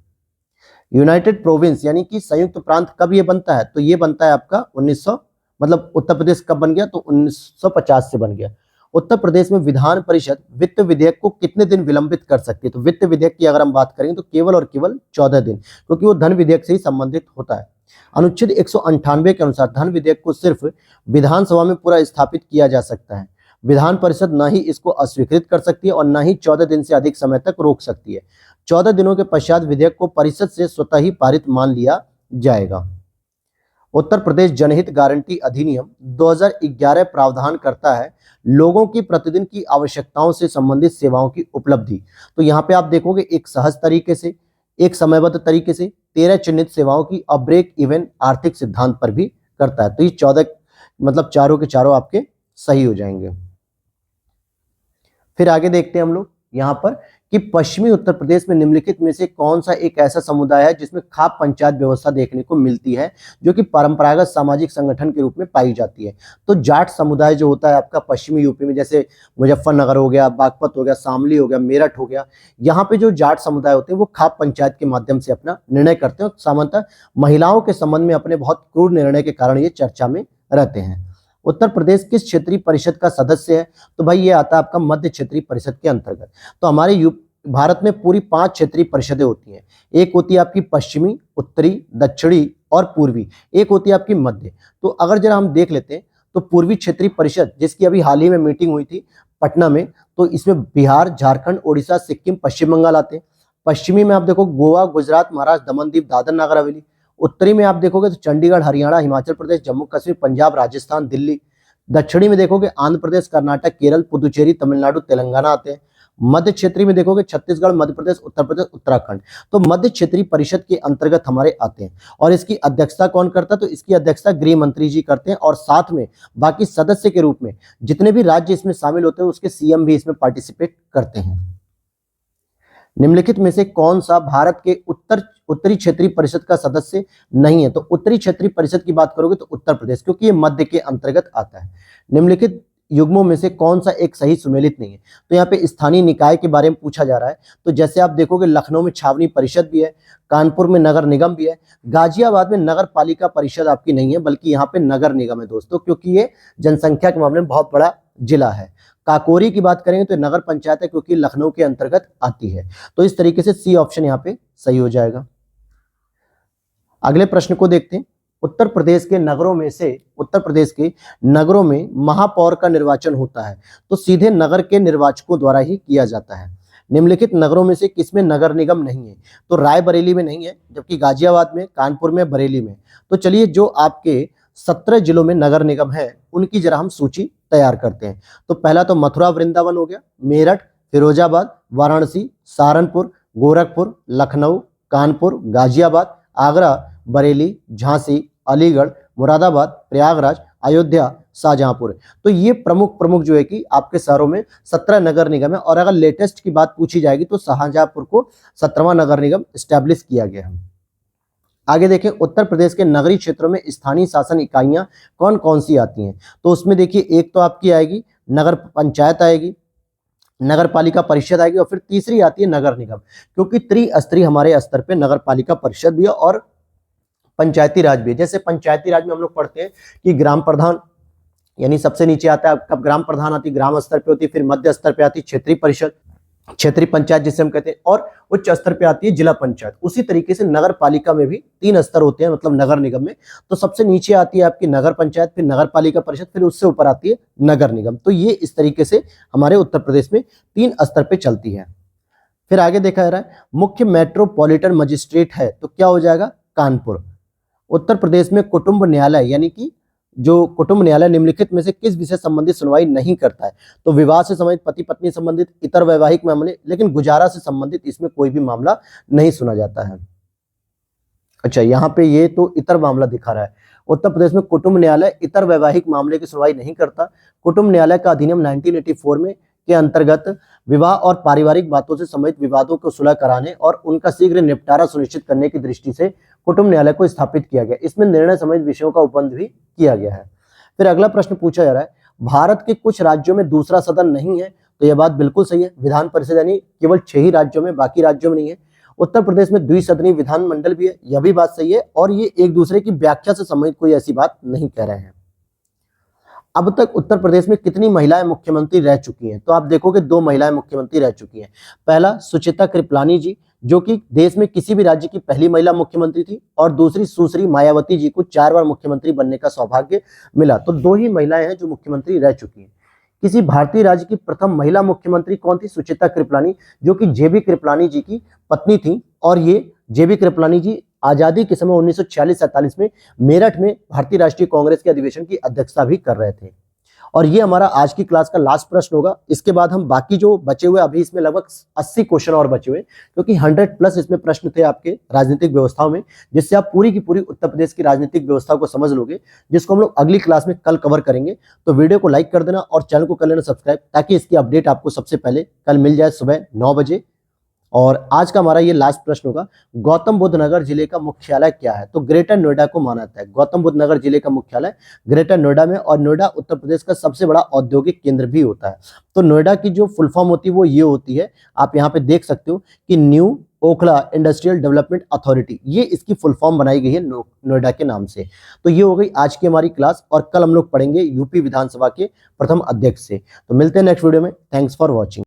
यूनाइटेड प्रोविंस यानी कि संयुक्त प्रांत कब ये बनता है? तो ये बनता है आपका 1900 मतलब उत्तर प्रदेश कब बन गया? तो 1950 से बन गया। उत्तर प्रदेश में विधान परिषद वित्त विधेयक को कितने दिन विलंबित कर सकती है? तो वित्त विधेयक की अगर हम बात करेंगे तो केवल और केवल 14 दिन, क्योंकि वो धन विधेयक से ही संबंधित होता है। अनुच्छेद 198 के अनुसार धन विधेयक को सिर्फ विधानसभा में पूरा स्थापित किया जा सकता है। विधान परिषद न ही इसको अस्वीकृत कर सकती है और न ही 14 दिन से अधिक समय तक रोक सकती है। 14 दिनों के पश्चात विधेयक को परिषद से स्वतः ही पारित मान लिया जाएगा। उत्तर प्रदेश जनहित गारंटी अधिनियम 2011 प्रावधान करता है लोगों की प्रतिदिन की आवश्यकताओं से संबंधित सेवाओं की उपलब्धि। तो यहाँ पे आप देखोगे एक सहज तरीके से, एक समयबद्ध तरीके से 13 चिन्हित सेवाओं की और ब्रेक इवन आर्थिक सिद्धांत पर भी करता है। तो ये 14 मतलब चारों के चारों आपके सही हो जाएंगे। फिर आगे देखते हैं हम लोग यहाँ पर कि पश्चिमी उत्तर प्रदेश में निम्नलिखित में से कौन सा एक ऐसा समुदाय है जिसमें खाप पंचायत व्यवस्था देखने को मिलती है, जो कि परंपरागत सामाजिक संगठन के रूप में पाई जाती है। तो जाट समुदाय जो होता है आपका पश्चिमी यूपी में, जैसे मुजफ्फरनगर हो गया, बागपत हो गया, शामली हो गया, मेरठ हो गया, यहाँ पे जो जाट समुदाय होते हैं वो खाप पंचायत के माध्यम से अपना निर्णय करते हैं। सामान्यतः महिलाओं के संबंध में अपने बहुत क्रूर निर्णय के कारण ये चर्चा में रहते हैं। उत्तर प्रदेश किस क्षेत्रीय परिषद का सदस्य है? तो भाई ये आता है आपका मध्य क्षेत्रीय परिषद के अंतर्गत। तो हमारे भारत में पूरी 5 क्षेत्रीय परिषदें होती हैं। एक होती है आपकी पश्चिमी, उत्तरी, दक्षिणी और पूर्वी, एक होती है आपकी मध्य। तो अगर जरा हम देख लेते हैं तो पूर्वी क्षेत्रीय परिषद जिसकी अभी हाल ही में मीटिंग हुई थी पटना में, तो इसमें बिहार, झारखंड, उड़ीसा, सिक्किम, पश्चिम बंगाल आते हैं। पश्चिमी में आप देखो गोवा, गुजरात, महाराष्ट्र, दमन दीव, दादर नगर हवेली। उत्तरी में आप देखोगे तो चंडीगढ़, हरियाणा, हिमाचल प्रदेश, जम्मू कश्मीर, पंजाब, राजस्थान, दिल्ली। दक्षिणी में देखोगे आंध्र प्रदेश, कर्नाटक, केरल, पुदुचेरी, तमिलनाडु, तेलंगाना आते हैं। मध्य क्षेत्रीय में देखोगे छत्तीसगढ़, मध्य प्रदेश, उत्तर प्रदेश, उत्तराखंड। तो मध्य क्षेत्रीय परिषद के अंतर्गत हमारे आते हैं। और इसकी अध्यक्षता कौन करता है? तो इसकी अध्यक्षता गृह मंत्री जी करते हैं और साथ में बाकी सदस्य के रूप में जितने भी राज्य इसमें शामिल होते हैं उसके सीएम भी इसमें पार्टिसिपेट करते हैं। निम्नलिखित में से कौन सा भारत के उत्तरी क्षेत्रीय परिषद का सदस्य नहीं है? तो उत्तरी क्षेत्रीय परिषद की बात करोगे तो उत्तर प्रदेश, क्योंकि ये मध्य के अंतर्गत आता है। निम्नलिखित युग्मों में से कौन सा एक सही सुमेलित नहीं है? तो यहाँ पे स्थानीय निकाय के बारे में पूछा जा रहा है। तो जैसे आप देखोगे लखनऊ में छावनी परिषद भी है, कानपुर में नगर निगम भी है, गाजियाबाद में नगर पालिका परिषद आपकी नहीं है बल्कि यहाँ पे नगर निगम है दोस्तों, क्योंकि ये जनसंख्या के मामले में बहुत बड़ा जिला है। काकोरी की बात करेंगे तो नगर पंचायत है क्योंकि लखनऊ के अंतर्गत आती है। तो इस तरीके से सी ऑप्शन यहाँ पे सही हो जाएगा। अगले प्रश्न को देखते हैं। उत्तर प्रदेश के नगरों में महापौर का निर्वाचन होता है, तो सीधे नगर के निर्वाचकों द्वारा ही किया जाता है। निम्नलिखित नगरों में से किसमें नगर निगम नहीं है? तो रायबरेली में नहीं है, जबकि गाजियाबाद में, कानपुर में, बरेली में। तो चलिए जो आपके 17 जिलों में नगर निगम है उनकी जरा हम सूची तैयार करते हैं। तो पहला तो मथुरा वृंदावन हो गया, मेरठ, फिरोजाबाद, वाराणसी, सहारनपुर, गोरखपुर, लखनऊ, कानपुर, गाजियाबाद, आगरा, बरेली, झांसी, अलीगढ़, मुरादाबाद, प्रयागराज, अयोध्या, शाहजहांपुर। तो ये प्रमुख जो है कि आपके शहरों में 17 नगर निगम है और अगर लेटेस्ट की बात पूछी जाएगी तो शाहजहांपुर को 17वां नगर निगम स्टैब्लिश किया गया है। आगे देखें, उत्तर प्रदेश के नगरीय क्षेत्रों में स्थानीय शासन इकाइयां कौन कौन सी आती हैं? तो उसमें देखिए, एक तो आपकी आएगी नगर पंचायत आएगी, नगर पालिका परिषद आएगी और फिर तीसरी आती है नगर निगम, क्योंकि त्रिस्तरीय हमारे स्तर पे नगर पालिका परिषद भी है और पंचायती राज भी है। जैसे पंचायती राज में हम लोग पढ़ते हैं कि ग्राम प्रधान यानी सबसे नीचे आता है, कब ग्राम प्रधान आती है ग्राम स्तर पे होती है, फिर मध्य स्तर पे आती है क्षेत्रीय परिषद, क्षेत्रीय पंचायत जिसे हम कहते हैं, और उच्च स्तर पे आती है जिला पंचायत। उसी तरीके से नगर पालिका में भी 3 स्तर होते हैं, मतलब नगर निगम में। तो सबसे नीचे आती है आपकी नगर पंचायत, फिर नगर पालिका परिषद, फिर उससे ऊपर आती है नगर निगम। तो ये इस तरीके से हमारे उत्तर प्रदेश में 3 स्तर पे चलती है। फिर आगे देखा जा रहा है, मुख्य मेट्रोपॉलिटन मजिस्ट्रेट है तो क्या हो जाएगा? कानपुर। उत्तर प्रदेश में कुटुंब न्यायालय यानी कि जो कुटुंब न्यायालय निम्नलिखित में से किस विषय संबंधित सुनवाई नहीं करता है? तो विवाह से संबंधित, पति पत्नी संबंधित, इतर वैवाहिक मामले, लेकिन गुजारा से संबंधित इसमें कोई भी मामला नहीं सुना जाता है। अच्छा, यहाँ पे ये तो इतर मामला दिखा रहा है। उत्तर प्रदेश में कुटुंब न्यायालय इतर वैवाहिक मामले की सुनवाई नहीं करता। कुटुंब न्यायालय का अधिनियम 1984 में के अंतर्गत विवाह और पारिवारिक बातों से संबंधित विवादों को सुलह कराने और उनका शीघ्र निपटारा सुनिश्चित करने की दृष्टि से कुटुंब न्यायालय को स्थापित किया गया। इसमें निर्णय संबंधित विषयों का उपबंध भी किया गया है। फिर अगला प्रश्न पूछा जा रहा है, भारत के कुछ राज्यों में दूसरा सदन नहीं है। तो यह बात बिल्कुल सही है। विधान परिषद यानी केवल 6 ही राज्यों में, बाकी राज्यों में नहीं है। उत्तर प्रदेश में द्विसदनीय विधानमंडल भी है, यह भी बात सही है। और ये एक दूसरे की व्याख्या से संबंधित कोई ऐसी बात नहीं कह रहे हैं। अब तक उत्तर प्रदेश में कितनी महिलाएं मुख्यमंत्री रह चुकी हैं? तो आप देखोगे 2 महिलाएं मुख्यमंत्री रह चुकी हैं। पहला सुचित्रा कृपलानी जी, जो कि देश में किसी भी राज्य की पहली महिला मुख्यमंत्री थी, और दूसरी सुश्री मायावती जी को 4 बार मुख्यमंत्री बनने का सौभाग्य मिला। तो 2 ही महिलाएं हैं जो मुख्यमंत्री रह चुकी हैं। किसी भारतीय राज्य की प्रथम महिला मुख्यमंत्री कौन थी? सुचित्रा कृपलानी, जो कि जेबी कृपलानी जी की पत्नी थी। और ये जेबी कृपलानी जी आजादी के समय 1946-47 में मेरठ में भारतीय राष्ट्रीय कांग्रेस के अधिवेशन की अध्यक्षता भी कर रहे थे। और ये हमारा आज की क्लास का लास्ट प्रश्न होगा। इसके बाद हम बाकी जो बचे हुए, अभी इसमें लगभग 80 क्वेश्चन और बचे हुए, क्योंकि 100+ इसमें प्रश्न थे आपके राजनीतिक व्यवस्थाओं में, जिससे आप पूरी की पूरी उत्तर प्रदेश की राजनीतिक व्यवस्था को समझ लोगे, जिसको हम लोग अगली क्लास में कल कवर करेंगे। तो वीडियो को लाइक कर देना और चैनल को कर लेना सब्सक्राइब, ताकि इसकी अपडेट आपको सबसे पहले कल मिल जाए सुबह 9 बजे। और आज का हमारा ये लास्ट प्रश्न होगा, गौतम बुद्ध नगर जिले का मुख्यालय क्या है? तो ग्रेटर नोएडा को माना जाता है। गौतम बुद्ध नगर जिले का मुख्यालय ग्रेटर नोएडा में, और नोएडा उत्तर प्रदेश का सबसे बड़ा औद्योगिक केंद्र भी होता है। तो नोएडा की जो फुल फॉर्म होती है वो ये होती है, आप यहाँ पे देख सकते हो कि new Okhla industrial development authority, ये इसकी फुल फॉर्म बनाई गई है नोएडा के नाम से। तो ये हो गई आज की हमारी क्लास, और कल हम लोग पढ़ेंगे यूपी विधानसभा के प्रथम अध्यक्ष से। तो मिलते हैं नेक्स्ट वीडियो में। Thanks for watching.